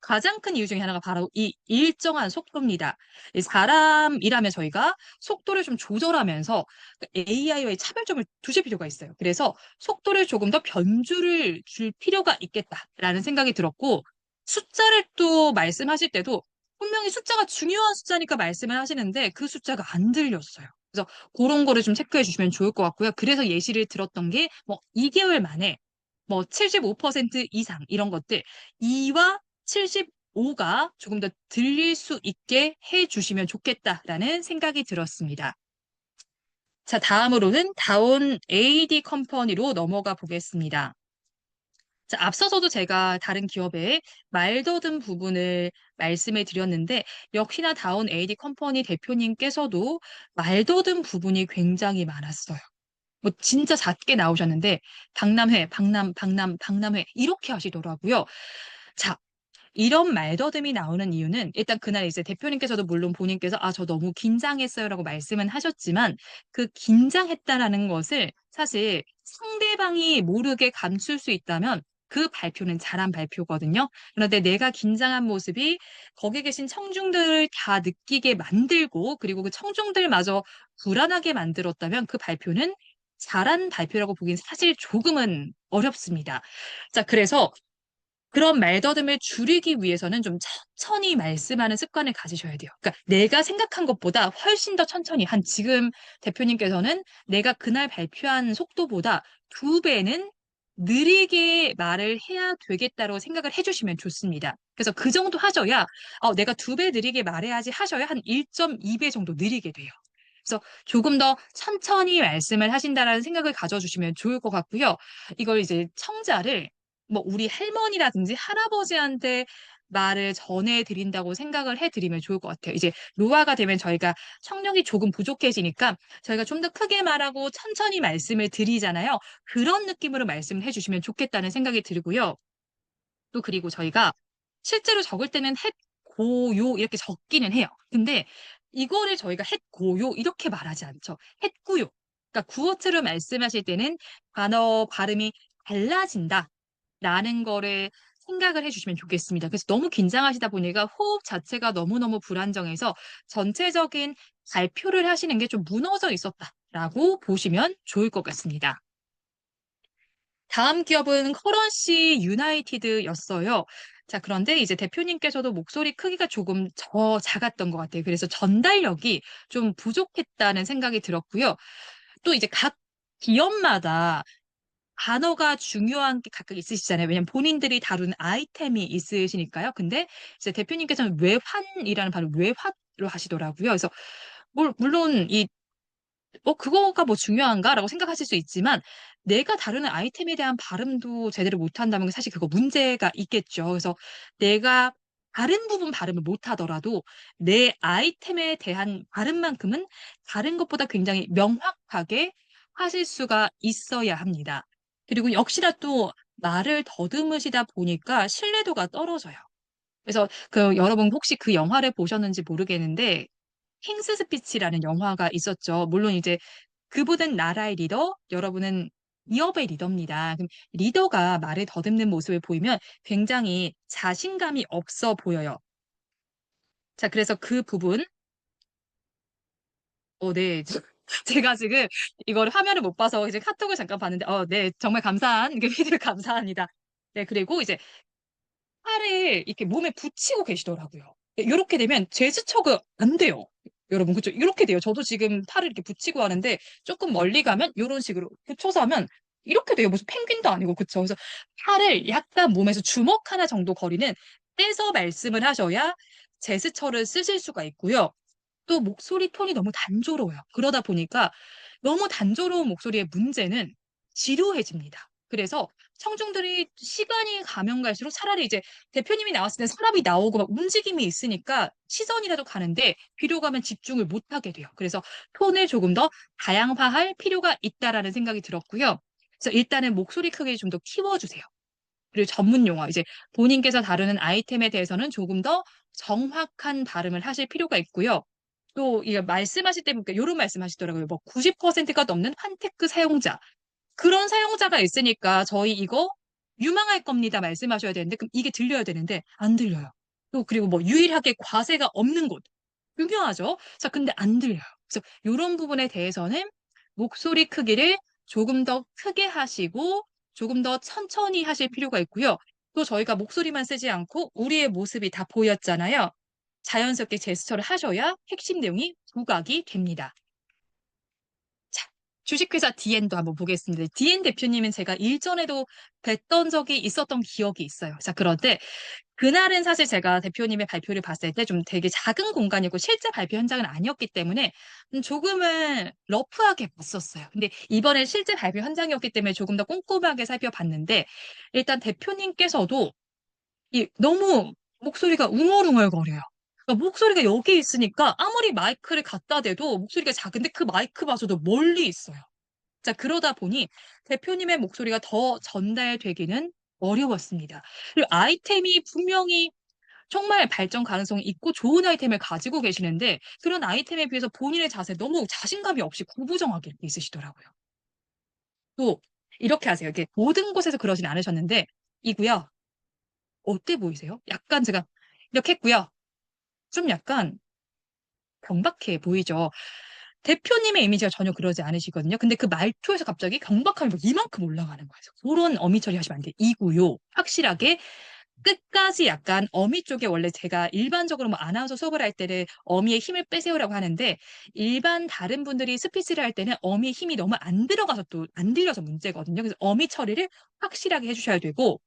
가장 큰 이유 중에 하나가 바로 이 일정한 속도입니다. 이 사람이라면 저희가 속도를 좀 조절하면서 AI와의 차별점을 두실 필요가 있어요. 그래서 속도를 조금 더 변주를 줄 필요가 있겠다라는 생각이 들었고, 숫자를 또 말씀하실 때도 분명히 숫자가 중요한 숫자니까 말씀을 하시는데 그 숫자가 안 들렸어요. 그래서 그런 거를 좀 체크해 주시면 좋을 것 같고요. 그래서 예시를 들었던 게 뭐 2개월 만에 뭐 75% 이상 이런 것들, 2와 75가 조금 더 들릴 수 있게 해 주시면 좋겠다라는 생각이 들었습니다. 자, 다음으로는 다운 AD 컴퍼니로 넘어가 보겠습니다. 자, 앞서서도 제가 다른 기업의 말더듬 부분을 말씀을 드렸는데, 역시나 다운 AD 컴퍼니 대표님께서도 말더듬 부분이 굉장히 많았어요. 뭐 진짜 작게 나오셨는데 박람회, 박람회 이렇게 하시더라고요. 자, 이런 말더듬이 나오는 이유는 일단 그날 이제 대표님께서도 물론 본인께서 저 너무 긴장했어요라고 말씀은 하셨지만 그 긴장했다라는 것을 사실 상대방이 모르게 감출 수 있다면 그 발표는 잘한 발표거든요. 그런데 내가 긴장한 모습이 거기 계신 청중들을 다 느끼게 만들고 그리고 그 청중들마저 불안하게 만들었다면 그 발표는 잘한 발표라고 보긴 사실 조금은 어렵습니다. 자, 그래서 그런 말더듬을 줄이기 위해서는 좀 천천히 말씀하는 습관을 가지셔야 돼요. 그러니까 내가 생각한 것보다 훨씬 더 천천히, 한 지금 대표님께서는 내가 그날 발표한 속도보다 2배는 느리게 말을 해야 되겠다고 생각을 해주시면 좋습니다. 그래서 그 정도 하셔야, 내가 2배 느리게 말해야지 하셔야 한 1.2배 정도 느리게 돼요. 그래서 조금 더 천천히 말씀을 하신다라는 생각을 가져주시면 좋을 것 같고요. 이걸 이제 청자를 뭐 우리 할머니라든지 할아버지한테 말을 전해드린다고 생각을 해드리면 좋을 것 같아요. 이제 노화가 되면 저희가 청력이 조금 부족해지니까 저희가 좀 더 크게 말하고 천천히 말씀을 드리잖아요. 그런 느낌으로 말씀을 해주시면 좋겠다는 생각이 들고요. 또 그리고 저희가 실제로 적을 때는 했고요 이렇게 적기는 해요. 근데 이거를 저희가 했고요 이렇게 말하지 않죠. 했고요. 그러니까 구어체로 말씀하실 때는 단어 발음이 달라진다라는 거를 생각을 해주시면 좋겠습니다. 그래서 너무 긴장하시다 보니까 호흡 자체가 너무너무 불안정해서 전체적인 발표를 하시는 게 좀 무너져 있었다라고 보시면 좋을 것 같습니다. 다음 기업은 커런시 유나이티드였어요. 자, 그런데 이제 대표님께서도 목소리 크기가 조금 더 작았던 것 같아요. 그래서 전달력이 좀 부족했다는 생각이 들었고요. 또 이제 각 기업마다 단어가 중요한 게 각각 있으시잖아요. 왜냐면 본인들이 다루는 아이템이 있으시니까요. 근데 이제 대표님께서는 외환이라는 바로 외화로 하시더라고요. 그래서 물론 그거가 뭐 중요한가라고 생각하실 수 있지만 내가 다루는 아이템에 대한 발음도 제대로 못한다면 사실 그거 문제가 있겠죠. 그래서 내가 다른 부분 발음을 못하더라도 내 아이템에 대한 발음만큼은 다른 것보다 굉장히 명확하게 하실 수가 있어야 합니다. 그리고 역시나 또 말을 더듬으시다 보니까 신뢰도가 떨어져요. 그래서 여러분 혹시 그 영화를 보셨는지 모르겠는데 킹스 스피치라는 영화가 있었죠. 물론 이제 그분은 나라의 리더, 여러분은 기업의 리더입니다. 그럼 리더가 말을 더듬는 모습을 보이면 굉장히 자신감이 없어 보여요. 자, 그래서 그 부분, 네. 제가 지금 이걸 화면을 못 봐서 이제 카톡을 잠깐 봤는데, 네. 정말 감사한, 그 피드백 감사합니다. 네. 그리고 이제 팔을 이렇게 몸에 붙이고 계시더라고요. 요렇게 되면 제스처가 안 돼요. 여러분, 그쵸? 요렇게 돼요. 저도 지금 팔을 이렇게 붙이고 하는데 조금 멀리 가면 요런 식으로 붙여서 하면 이렇게 돼요. 무슨 펭귄도 아니고, 그쵸? 그래서 팔을 약간 몸에서 주먹 하나 정도 거리는 떼서 말씀을 하셔야 제스처를 쓰실 수가 있고요. 또 목소리 톤이 너무 단조로워요. 그러다 보니까 너무 단조로운 목소리의 문제는 지루해집니다. 그래서 청중들이 시간이 가면 갈수록 차라리 이제 대표님이 나왔을 때 사람이 나오고 막 움직임이 있으니까 시선이라도 가는데 뒤로 가면 집중을 못 하게 돼요. 그래서 톤을 조금 더 다양화할 필요가 있다라는 생각이 들었고요. 그래서 일단은 목소리 크기를 좀 더 키워주세요. 그리고 전문 용어, 이제 본인께서 다루는 아이템에 대해서는 조금 더 정확한 발음을 하실 필요가 있고요. 또 이게 말씀하실 때 보니까 이런 말씀하시더라고요. 뭐 90%가 넘는 환테크 사용자. 그런 사용자가 있으니까 저희 이거 유망할 겁니다 말씀하셔야 되는데 그럼 이게 들려야 되는데 안 들려요. 또 그리고 뭐 유일하게 과세가 없는 곳. 중요하죠. 자, 근데 안 들려요. 그래서 이런 부분에 대해서는 목소리 크기를 조금 더 크게 하시고 조금 더 천천히 하실 필요가 있고요. 또 저희가 목소리만 쓰지 않고 우리의 모습이 다 보였잖아요. 자연스럽게 제스처를 하셔야 핵심 내용이 부각이 됩니다. 자, 주식회사 디엔도 한번 보겠습니다. 디엔 대표님은 제가 일전에도 뵀던 적이 있었던 기억이 있어요. 자, 그런데 그날은 사실 제가 대표님의 발표를 봤을 때 좀 되게 작은 공간이고 실제 발표 현장은 아니었기 때문에 조금은 러프하게 봤었어요. 근데 이번에 실제 발표 현장이었기 때문에 조금 더 꼼꼼하게 살펴봤는데 일단 대표님께서도 너무 목소리가 웅얼웅얼거려요. 그러니까 목소리가 여기 있으니까 아무리 마이크를 갖다 대도 목소리가 작은데 그 마이크마저도 멀리 있어요. 자, 그러다 보니 대표님의 목소리가 더 전달되기는 어려웠습니다. 그리고 아이템이 분명히 정말 발전 가능성이 있고 좋은 아이템을 가지고 계시는데 그런 아이템에 비해서 본인의 자세 너무 자신감이 없이 구부정하게 이렇게 있으시더라고요. 또 이렇게 하세요. 이게 모든 곳에서 그러진 않으셨는데 이고요. 어때 보이세요? 약간 제가 이렇게 했고요. 좀 약간 경박해 보이죠? 대표님의 이미지가 전혀 그러지 않으시거든요. 근데 그 말투에서 갑자기 경박함이 막 이만큼 올라가는 거예요. 그런 어미 처리하시면 안 돼요. 이고요. 확실하게 끝까지 약간 어미 쪽에 원래 제가 일반적으로 뭐 아나운서 수업을 할 때는 어미의 힘을 빼세우라고 하는데 일반 다른 분들이 스피치를 할 때는 어미의 힘이 너무 안 들어가서 또 안 들려서 문제거든요. 그래서 어미 처리를 확실하게 해주셔야 되고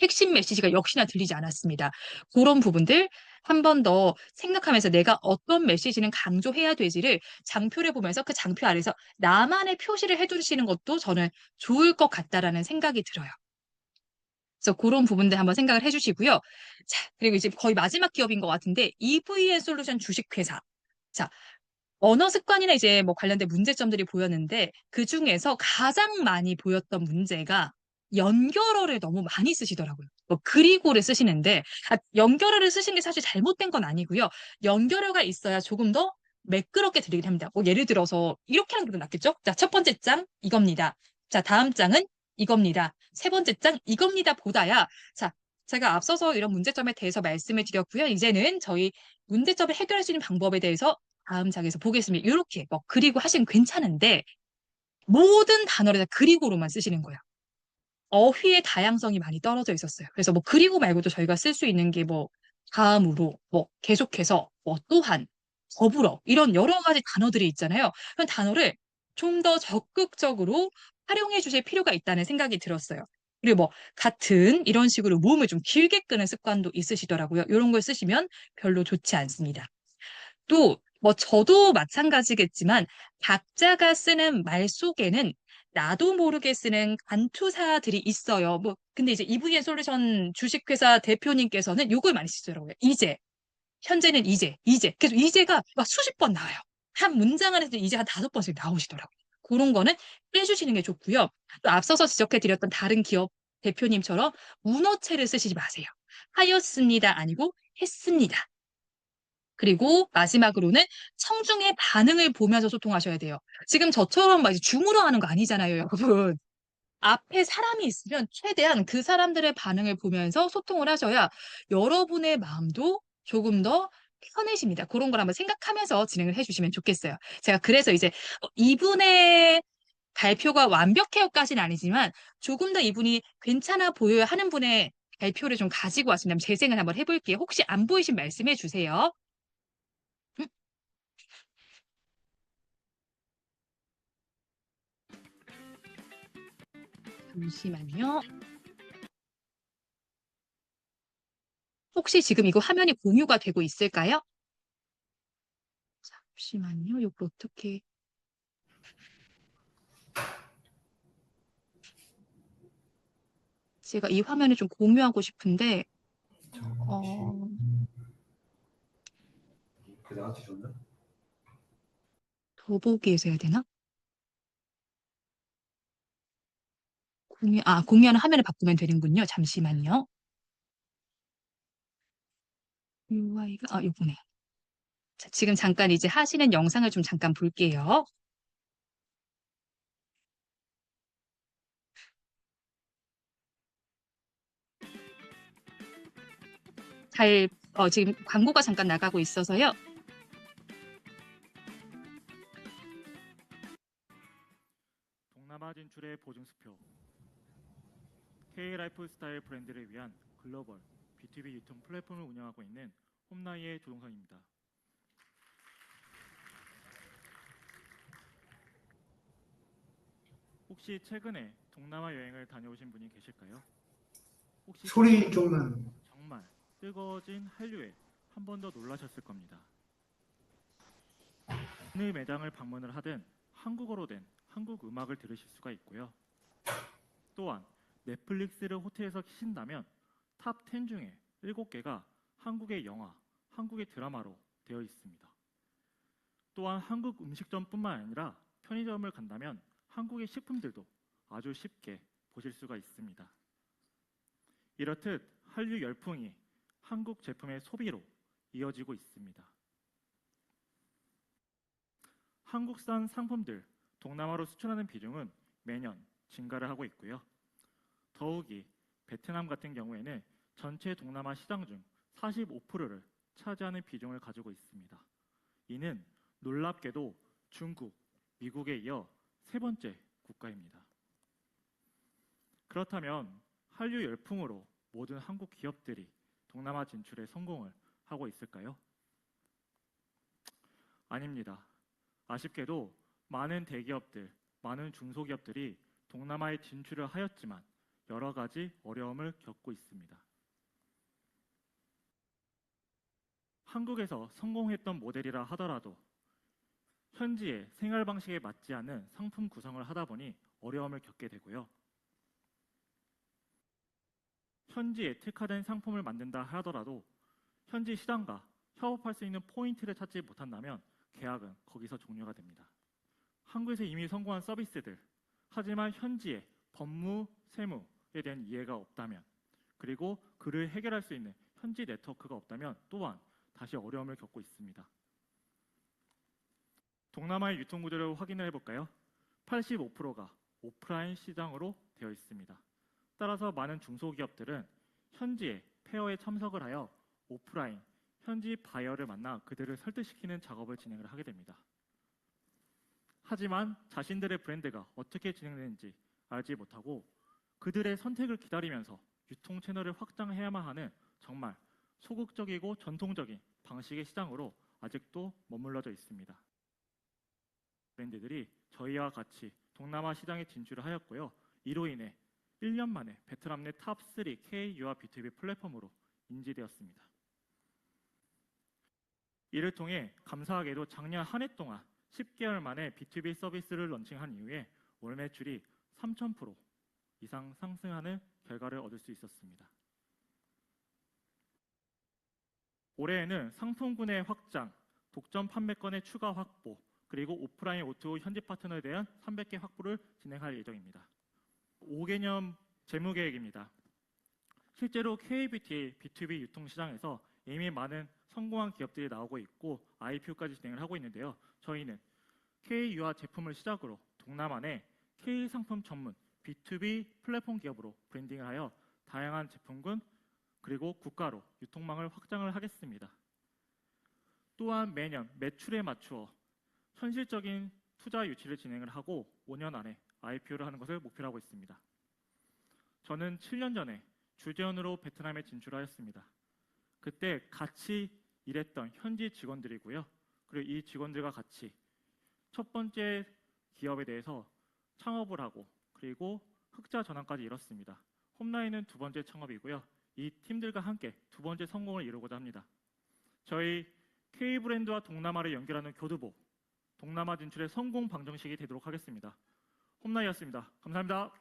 핵심 메시지가 역시나 들리지 않았습니다. 그런 부분들 한 번 더 생각하면서 내가 어떤 메시지는 강조해야 되지를 장표를 보면서 그 장표 아래서 나만의 표시를 해두시는 것도 저는 좋을 것 같다라는 생각이 들어요. 그래서 그런 부분들 한번 생각을 해주시고요. 자, 그리고 이제 거의 마지막 기업인 것 같은데 EVN 솔루션 주식회사. 자, 언어 습관이나 이제 뭐 관련된 문제점들이 보였는데 그 중에서 가장 많이 보였던 문제가 연결어를 너무 많이 쓰시더라고요. 뭐 그리고를 쓰시는데 연결어를 쓰신 게 사실 잘못된 건 아니고요. 연결어가 있어야 조금 더 매끄럽게 들리긴 합니다. 뭐 예를 들어서 이렇게 하는 게 더 낫겠죠? 자, 첫 번째 장 이겁니다. 자, 다음 장은 이겁니다. 세 번째 장 이겁니다. 보다야. 자, 제가 앞서서 이런 문제점에 대해서 말씀을 드렸고요. 이제는 저희 문제점을 해결할 수 있는 방법에 대해서 다음 장에서 보겠습니다. 이렇게 뭐 그리고 하시면 괜찮은데 모든 단어를 다 그리고로만 쓰시는 거예요. 어휘의 다양성이 많이 떨어져 있었어요. 그래서 뭐 그리고 말고도 저희가 쓸 수 있는 게 뭐 다음으로 뭐 계속해서 뭐 또한 더불어 이런 여러 가지 단어들이 있잖아요. 그런 단어를 좀 더 적극적으로 활용해 주실 필요가 있다는 생각이 들었어요. 그리고 뭐 같은 이런 식으로 모음을 좀 길게 끄는 습관도 있으시더라고요. 이런 걸 쓰시면 별로 좋지 않습니다. 또 뭐 저도 마찬가지겠지만 각자가 쓰는 말 속에는 나도 모르게 쓰는 간투사들이 있어요. 뭐 근데 이제 EVN 솔루션 주식회사 대표님께서는 요걸 많이 쓰시더라고요. 이제, 현재는 이제. 계속 이제가 막 수십 번 나와요. 한 문장 안에서 이제 한 5번씩 나오시더라고요. 그런 거는 빼주시는 게 좋고요. 또 앞서서 지적해드렸던 다른 기업 대표님처럼 문어체를 쓰시지 마세요. 하였습니다 아니고 했습니다. 그리고 마지막으로는 청중의 반응을 보면서 소통하셔야 돼요. 지금 저처럼 막 이제 줌으로 하는 거 아니잖아요, 여러분. 앞에 사람이 있으면 최대한 그 사람들의 반응을 보면서 소통을 하셔야 여러분의 마음도 조금 더 편해집니다. 그런 걸 한번 생각하면서 진행을 해주시면 좋겠어요. 제가 그래서 이제 이분의 발표가 완벽해요까지는 아니지만 조금 더 이분이 괜찮아 보여야 하는 분의 발표를 좀 가지고 왔습니다. 재생을 한번 해볼게요. 혹시 안 보이신 말씀해 주세요. 잠시만요. 혹시 지금 이거 화면이 공유가 되고 있을까요? 잠시만요. 이거 어떻게 제가 이 화면을 좀 공유하고 싶은데 어, 더보기에서 해야 되나? 공유하는 화면을 바꾸면 되는군요. 잠시만요. 요거네. 자, 지금 잠깐 이제 하시는 영상을 좀 잠깐 볼게요. 지금 광고가 잠깐 나가고 있어서요. 동남아 진출의 보증수표 K라이프스타일 브랜드를 위한 글로벌 B2B 유통 플랫폼을 운영하고 있는 홈나이의 조동선입니다. 혹시 최근에 동남아 여행을 다녀오신 분이 계실까요? 혹시 소리 좀만. 정말 뜨거워진 한류에 한 번 더 놀라셨을 겁니다. 어느 매장을 방문을 하든 한국어로 된 한국 음악을 들으실 수가 있고요. 또한 넷플릭스를 호텔에서 키신다면 탑 10 중에 7개가 한국의 영화, 한국의 드라마로 되어 있습니다. 또한 한국 음식점뿐만 아니라 편의점을 간다면 한국의 식품들도 아주 쉽게 보실 수가 있습니다. 이렇듯 한류 열풍이 한국 제품의 소비로 이어지고 있습니다. 한국산 상품들 동남아로 수출하는 비중은 매년 증가를 하고 있고요. 더욱이 베트남 같은 경우에는 전체 동남아 시장 중 45%를 차지하는 비중을 가지고 있습니다. 이는 놀랍게도 중국, 미국에 이어 세 번째 국가입니다. 그렇다면 한류 열풍으로 모든 한국 기업들이 동남아 진출에 성공을 하고 있을까요? 아닙니다. 아쉽게도 많은 대기업들, 많은 중소기업들이 동남아에 진출을 하였지만 여러 가지 어려움을 겪고 있습니다. 한국에서 성공했던 모델이라 하더라도 현지의 생활 방식에 맞지 않는 상품 구성을 하다 보니 어려움을 겪게 되고요. 현지에 특화된 상품을 만든다 하더라도 현지 시장과 협업할 수 있는 포인트를 찾지 못한다면 계약은 거기서 종료가 됩니다. 한국에서 이미 성공한 서비스들, 하지만 현지의 법무, 세무에 대한 이해가 없다면, 그리고 그를 해결할 수 있는 현지 네트워크가 없다면 또한 다시 어려움을 겪고 있습니다. 동남아의 유통 구조를 확인을 해볼까요? 85%가 오프라인 시장으로 되어 있습니다. 따라서 많은 중소기업들은 현지의 페어에 참석을 하여 오프라인, 현지 바이어를 만나 그들을 설득시키는 작업을 진행을 하게 됩니다. 하지만 자신들의 브랜드가 어떻게 진행되는지 알지 못하고 그들의 선택을 기다리면서 유통 채널을 확장해야만 하는 정말 소극적이고 전통적인 방식의 시장으로 아직도 머물러져 있습니다. 브랜드들이 저희와 같이 동남아 시장에 진출을 하였고요. 이로 인해 1년 만에 베트남 내 탑3 K-유아 B2B 플랫폼으로 인지되었습니다. 이를 통해 감사하게도 작년 한 해 동안 10개월 만에 B2B 서비스를 런칭한 이후에 월 매출이 3,000% 이상 상승하는 결과를 얻을 수 있었습니다. 올해에는 상품군의 확장, 독점 판매권의 추가 확보, 그리고 오프라인 O2O 현지 파트너에 대한 300개 확보를 진행할 예정입니다. 5개년 재무계획입니다. 실제로 KBT B2B 유통시장에서 이미 많은 성공한 기업들이 나오고 있고 IPO까지 진행을 하고 있는데요. 저희는 K유아 제품을 시작으로 동남아 내 K상품 전문 B2B 플랫폼 기업으로 브랜딩을 하여 다양한 제품군 그리고 국가로 유통망을 확장을 하겠습니다. 또한 매년 매출에 맞추어 현실적인 투자 유치를 진행을 하고 5년 안에 IPO를 하는 것을 목표로 하고 있습니다. 저는 7년 전에 주재원으로 베트남에 진출하였습니다. 그때 같이 일했던 현지 직원들이고요. 그리고 이 직원들과 같이 첫 번째 기업에 대해서 창업을 하고 그리고 흑자 전환까지 이뤘습니다. 홈라인은 두 번째 창업이고요. 이 팀들과 함께 두 번째 성공을 이루고자 합니다. 저희 K브랜드와 동남아를 연결하는 교두보, 동남아 진출의 성공 방정식이 되도록 하겠습니다. 홈라인이었습니다. 감사합니다.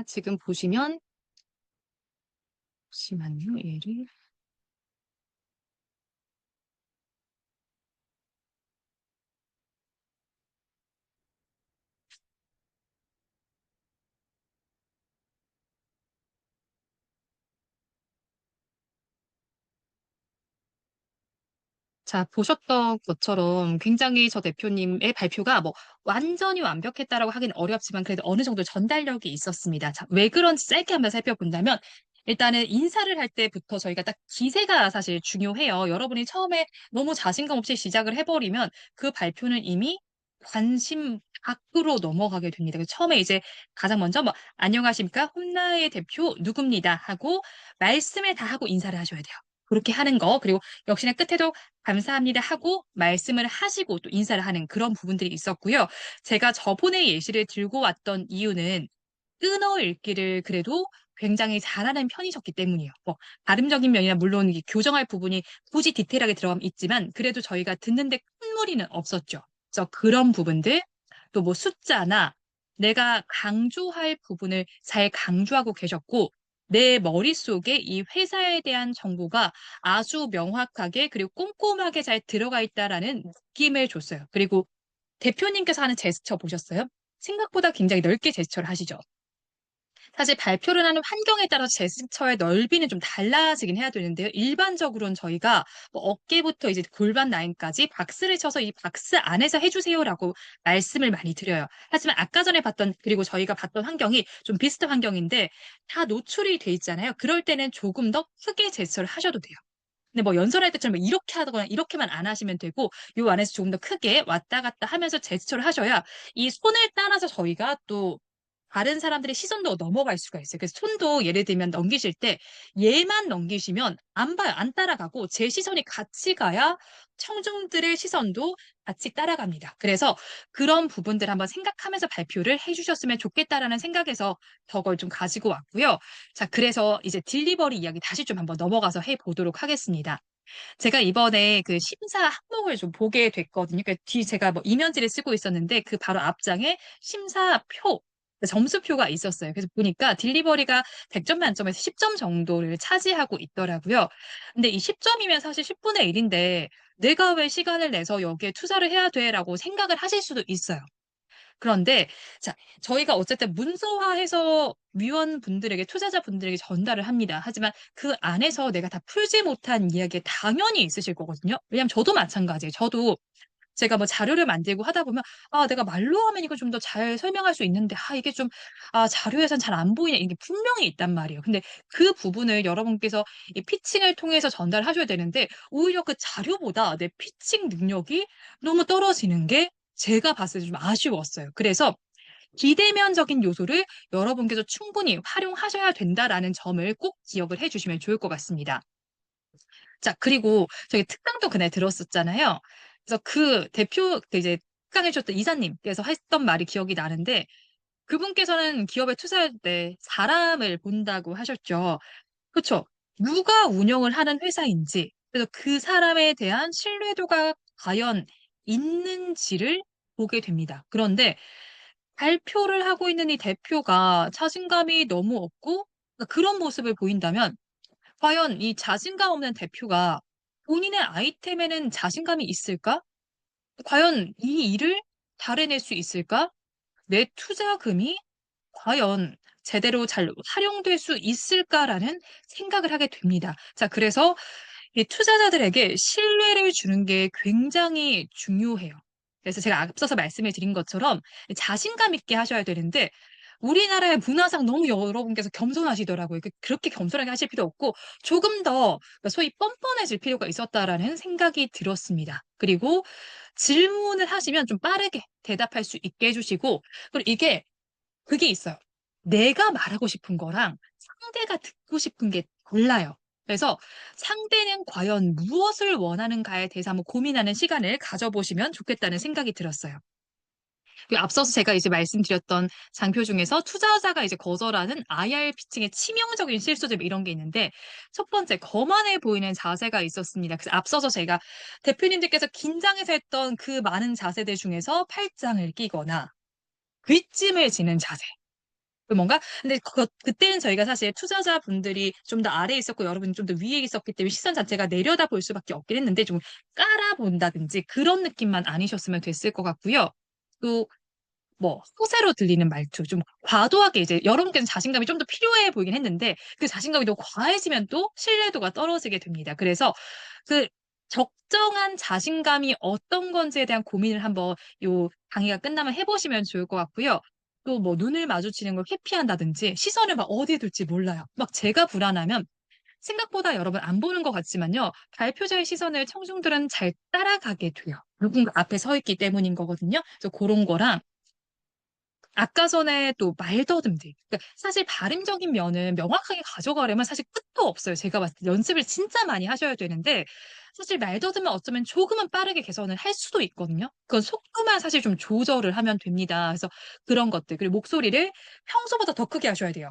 지금 보시면, 잠시만요, 얘를. 자, 보셨던 것처럼 굉장히 저 대표님의 발표가 뭐 완전히 완벽했다라고 하긴 어렵지만 그래도 어느 정도 전달력이 있었습니다. 자, 왜 그런지 짧게 한번 살펴본다면 일단은 인사를 할 때부터 저희가 딱 기세가 사실 중요해요. 여러분이 처음에 너무 자신감 없이 시작을 해버리면 그 발표는 이미 관심 밖으로 넘어가게 됩니다. 그래서 처음에 이제 가장 먼저 뭐 안녕하십니까? 홈나의 대표 누굽니다 하고 말씀을 다 하고 인사를 하셔야 돼요. 그렇게 하는 거. 그리고 역시나 끝에도 감사합니다 하고 말씀을 하시고 또 인사를 하는 그런 부분들이 있었고요. 제가 저번에 예시를 들고 왔던 이유는 끊어읽기를 그래도 굉장히 잘하는 편이셨기 때문이에요. 뭐 발음적인 면이나 물론 이게 교정할 부분이 굳이 디테일하게 들어가면 있지만 그래도 저희가 듣는데 큰 무리는 없었죠. 그래서 그런 부분들 또 뭐 숫자나 내가 강조할 부분을 잘 강조하고 계셨고 내 머릿속에 이 회사에 대한 정보가 아주 명확하게 그리고 꼼꼼하게 잘 들어가 있다라는 느낌을 줬어요. 그리고 대표님께서 하는 제스처 보셨어요? 생각보다 굉장히 넓게 제스처를 하시죠. 사실 발표를 하는 환경에 따라서 제스처의 넓이는 좀 달라지긴 해야 되는데요. 일반적으로는 저희가 뭐 어깨부터 이제 골반 라인까지 박스를 쳐서 이 박스 안에서 해주세요라고 말씀을 많이 드려요. 하지만 아까 전에 봤던 그리고 저희가 봤던 환경이 좀 비슷한 환경인데 다 노출이 돼 있잖아요. 그럴 때는 조금 더 크게 제스처를 하셔도 돼요. 근데 뭐 연설할 때처럼 이렇게 하거나 이렇게만 안 하시면 되고 요 안에서 조금 더 크게 왔다 갔다 하면서 제스처를 하셔야 이 손을 따라서 저희가 또 다른 사람들의 시선도 넘어갈 수가 있어요. 그래서 손도 예를 들면 넘기실 때 얘만 넘기시면 안 봐요. 안 따라가고 제 시선이 같이 가야 청중들의 시선도 같이 따라갑니다. 그래서 그런 부분들 한번 생각하면서 발표를 해주셨으면 좋겠다라는 생각에서 저걸 좀 가지고 왔고요. 자, 그래서 이제 딜리버리 이야기 다시 좀 한번 넘어가서 해보도록 하겠습니다. 제가 이번에 그 심사 항목을 좀 보게 됐거든요. 그러니까 뒤 제가 뭐 이면지를 쓰고 있었는데 그 바로 앞장에 심사표, 점수표가 있었어요. 그래서 보니까 딜리버리가 100점 만점에서 10점 정도를 차지하고 있더라고요. 근데 이 10점이면 사실 10분의 1인데 내가 왜 시간을 내서 여기에 투자를 해야 돼라고 생각을 하실 수도 있어요. 그런데 자, 저희가 어쨌든 문서화해서 위원분들에게 투자자분들에게 전달을 합니다. 하지만 그 안에서 내가 다 풀지 못한 이야기 당연히 있으실 거거든요. 왜냐하면 저도 마찬가지예요. 저도 제가 뭐 자료를 만들고 하다 보면 내가 말로 하면 이거 좀 더 잘 설명할 수 있는데 이게 좀 자료에선 잘 안 보이네. 이게 분명히 있단 말이에요. 근데 그 부분을 여러분께서 이 피칭을 통해서 전달하셔야 되는데 오히려 그 자료보다 내 피칭 능력이 너무 떨어지는 게 제가 봤을 때 좀 아쉬웠어요. 그래서 비대면적인 요소를 여러분께서 충분히 활용하셔야 된다라는 점을 꼭 기억을 해 주시면 좋을 것 같습니다. 자, 그리고 저희 특강도 그날 들었었잖아요. 그래서 그 대표 이제 특강해 주셨던 이사님께서 했던 말이 기억이 나는데 그분께서는 기업에 투자할 때 사람을 본다고 하셨죠. 그쵸? 누가 운영을 하는 회사인지, 그래서 그 사람에 대한 신뢰도가 과연 있는지를 보게 됩니다. 그런데 발표를 하고 있는 이 대표가 자신감이 너무 없고 그러니까 그런 모습을 보인다면 과연 이 자신감 없는 대표가 본인의 아이템에는 자신감이 있을까? 과연 이 일을 잘해낼 수 있을까? 내 투자금이 과연 제대로 잘 활용될 수 있을까라는 생각을 하게 됩니다. 자, 그래서 이 투자자들에게 신뢰를 주는 게 굉장히 중요해요. 그래서 제가 앞서서 말씀을 드린 것처럼 자신감 있게 하셔야 되는데 우리나라의 문화상 너무 여러분께서 겸손하시더라고요. 그렇게 겸손하게 하실 필요 없고 조금 더 소위 뻔뻔해질 필요가 있었다라는 생각이 들었습니다. 그리고 질문을 하시면 좀 빠르게 대답할 수 있게 해주시고 그리고 그게 있어요. 내가 말하고 싶은 거랑 상대가 듣고 싶은 게 달라요. 그래서 상대는 과연 무엇을 원하는가에 대해서 한번 고민하는 시간을 가져보시면 좋겠다는 생각이 들었어요. 그리고 앞서서 제가 이제 말씀드렸던 장표 중에서 투자자가 이제 거절하는 IR 피칭의 치명적인 실수들 이런 게 있는데 첫 번째 거만해 보이는 자세가 있었습니다. 그래서 앞서서 제가 대표님들께서 긴장해서 했던 그 많은 자세들 중에서 팔짱을 끼거나 뒷짐을 지는 자세. 뭔가 근데 그때는 저희가 사실 투자자분들이 좀 더 아래에 있었고 여러분이 좀 더 위에 있었기 때문에 시선 자체가 내려다볼 수밖에 없긴 했는데 좀 깔아본다든지 그런 느낌만 아니셨으면 됐을 것 같고요. 또 뭐 허세로 들리는 말투 좀 과도하게 이제 여러분께는 자신감이 좀 더 필요해 보이긴 했는데 그 자신감이 너무 과해지면 또 신뢰도가 떨어지게 됩니다. 그래서 그 적정한 자신감이 어떤 건지에 대한 고민을 한번 요 강의가 끝나면 해보시면 좋을 것 같고요. 또 뭐 눈을 마주치는 걸 회피한다든지 시선을 막 어디에 둘지 몰라요. 막 제가 불안하면 생각보다 여러분 안 보는 것 같지만요. 발표자의 시선을 청중들은 잘 따라가게 돼요. 누군가 앞에 서 있기 때문인 거거든요. 그래서 그런 거랑 아까 전에 또 말더듬기. 그러니까 사실 발음적인 면은 명확하게 가져가려면 사실 끝도 없어요. 제가 봤을 때 연습을 진짜 많이 하셔야 되는데 사실 말더듬은 어쩌면 조금은 빠르게 개선을 할 수도 있거든요. 그건 속도만 사실 좀 조절을 하면 됩니다. 그래서 그런 것들 그리고 목소리를 평소보다 더 크게 하셔야 돼요.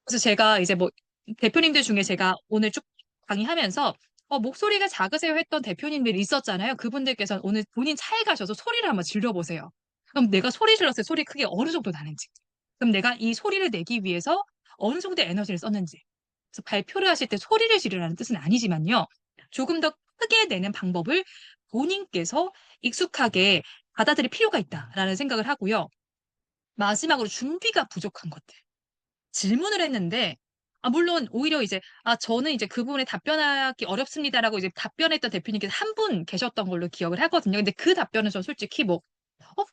그래서 제가 이제 뭐 대표님들 중에 제가 오늘 쭉 강의하면서 목소리가 작으세요 했던 대표님들이 있었잖아요. 그분들께서는 오늘 본인 차에 가셔서 소리를 한번 질러보세요. 그럼 내가 소리 질렀을 때 소리 크게 어느 정도 나는지. 그럼 내가 이 소리를 내기 위해서 어느 정도의 에너지를 썼는지. 그래서 발표를 하실 때 소리를 지르라는 뜻은 아니지만요. 조금 더 크게 내는 방법을 본인께서 익숙하게 받아들일 필요가 있다라는 생각을 하고요. 마지막으로 준비가 부족한 것들. 질문을 했는데, 물론 오히려 이제, 저는 이제 그 부분에 답변하기 어렵습니다라고 이제 답변했던 대표님께서 한 분 계셨던 걸로 기억을 하거든요. 근데 그 답변은 전 솔직히 뭐, 어,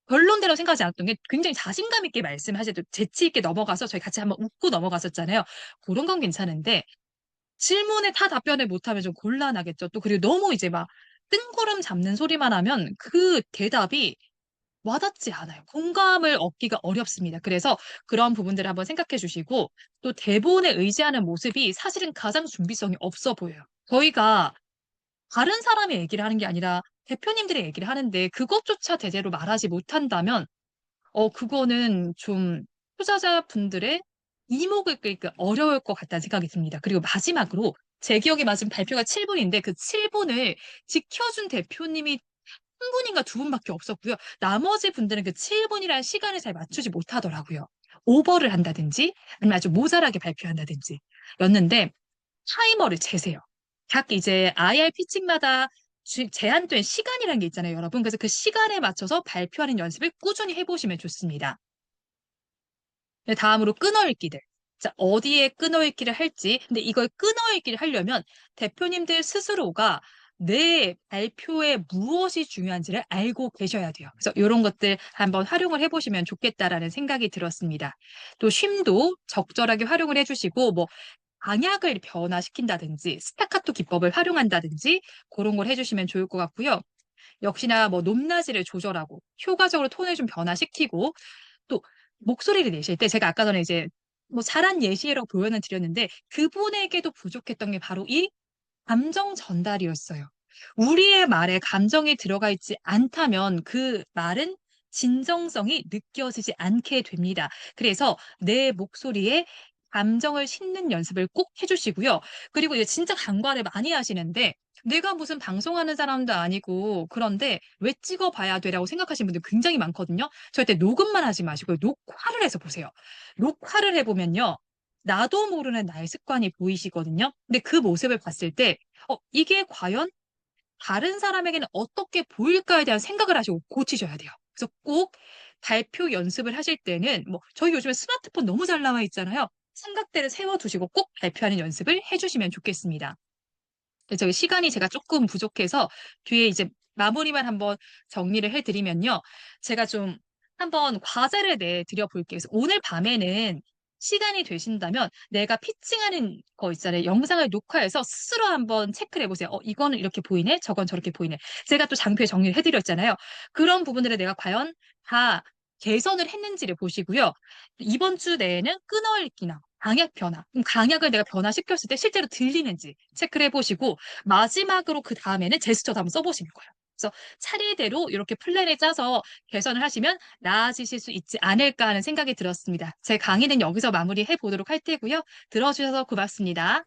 별론데라고 생각하지 않았던 게 굉장히 자신감 있게 말씀하셔도 재치 있게 넘어가서 저희 같이 한번 웃고 넘어갔었잖아요. 그런 건 괜찮은데, 질문에 다 답변을 못하면 좀 곤란하겠죠. 또 그리고 너무 이제 막 뜬구름 잡는 소리만 하면 그 대답이 와닿지 않아요. 공감을 얻기가 어렵습니다. 그래서 그런 부분들을 한번 생각해 주시고 또 대본에 의지하는 모습이 사실은 가장 준비성이 없어 보여요. 저희가 다른 사람의 얘기를 하는 게 아니라 대표님들의 얘기를 하는데 그것조차 제대로 말하지 못한다면 그거는 좀 투자자분들의 이목을 끌기 어려울 것 같다는 생각이 듭니다. 그리고 마지막으로 제 기억에 맞으면 발표가 7분인데 그 7분을 지켜준 대표님이 한 분인가 두 분밖에 없었고요. 나머지 분들은 그 7분이라는 시간을 잘 맞추지 못하더라고요. 오버를 한다든지 아니면 아주 모자라게 발표한다든지 였는데 타이머를 재세요. 각 이제 IR 피칭마다 제한된 시간이라는 게 있잖아요, 여러분. 그래서 그 시간에 맞춰서 발표하는 연습을 꾸준히 해보시면 좋습니다. 네, 다음으로 끊어읽기들. 자, 어디에 끊어읽기를 할지. 근데 이걸 끊어읽기를 하려면 대표님들 스스로가 내 발표에 무엇이 중요한지를 알고 계셔야 돼요. 그래서 이런 것들 한번 활용을 해보시면 좋겠다라는 생각이 들었습니다. 또 쉼도 적절하게 활용을 해주시고, 뭐, 강약을 변화시킨다든지, 스타카토 기법을 활용한다든지, 그런 걸 해주시면 좋을 것 같고요. 역시나 뭐 높낮이를 조절하고, 효과적으로 톤을 좀 변화시키고, 또 목소리를 내실 때 제가 아까 전에 이제 뭐 잘한 예시라고 표현을 드렸는데 그분에게도 부족했던 게 바로 이 감정 전달이었어요. 우리의 말에 감정이 들어가 있지 않다면 그 말은 진정성이 느껴지지 않게 됩니다. 그래서 내 목소리에 감정을 싣는 연습을 꼭 해주시고요. 그리고 이제 진짜 간과를 많이 하시는데 내가 무슨 방송하는 사람도 아니고 그런데 왜 찍어봐야 돼라고 생각하시는 분들 굉장히 많거든요. 절대 녹음만 하지 마시고 녹화를 해서 보세요. 녹화를 해보면요. 나도 모르는 나의 습관이 보이시거든요. 근데 그 모습을 봤을 때 이게 과연 다른 사람에게는 어떻게 보일까에 대한 생각을 하시고 고치셔야 돼요. 그래서 꼭 발표 연습을 하실 때는 뭐 저희 요즘에 스마트폰 너무 잘 나와 있잖아요. 삼각대를 세워두시고 꼭 발표하는 연습을 해주시면 좋겠습니다. 저희 시간이 제가 조금 부족해서 뒤에 이제 마무리만 한번 정리를 해드리면요. 제가 좀 한번 과제를 내드려 볼게요. 그래서 오늘 밤에는 시간이 되신다면 내가 피칭하는 거 있잖아요. 영상을 녹화해서 스스로 한번 체크를 해보세요. 이거는 이렇게 보이네? 저건 저렇게 보이네. 제가 또 장표에 정리를 해드렸잖아요. 그런 부분들을 내가 과연 다 개선을 했는지를 보시고요. 이번 주 내에는 끊어읽기나 강약 변화. 그럼 강약을 내가 변화시켰을 때 실제로 들리는지 체크를 해보시고 마지막으로 그 다음에는 제스처도 한번 써보시는 거예요. 그래서 차례대로 이렇게 플랜을 짜서 개선을 하시면 나아지실 수 있지 않을까 하는 생각이 들었습니다. 제 강의는 여기서 마무리해 보도록 할 테고요. 들어주셔서 고맙습니다.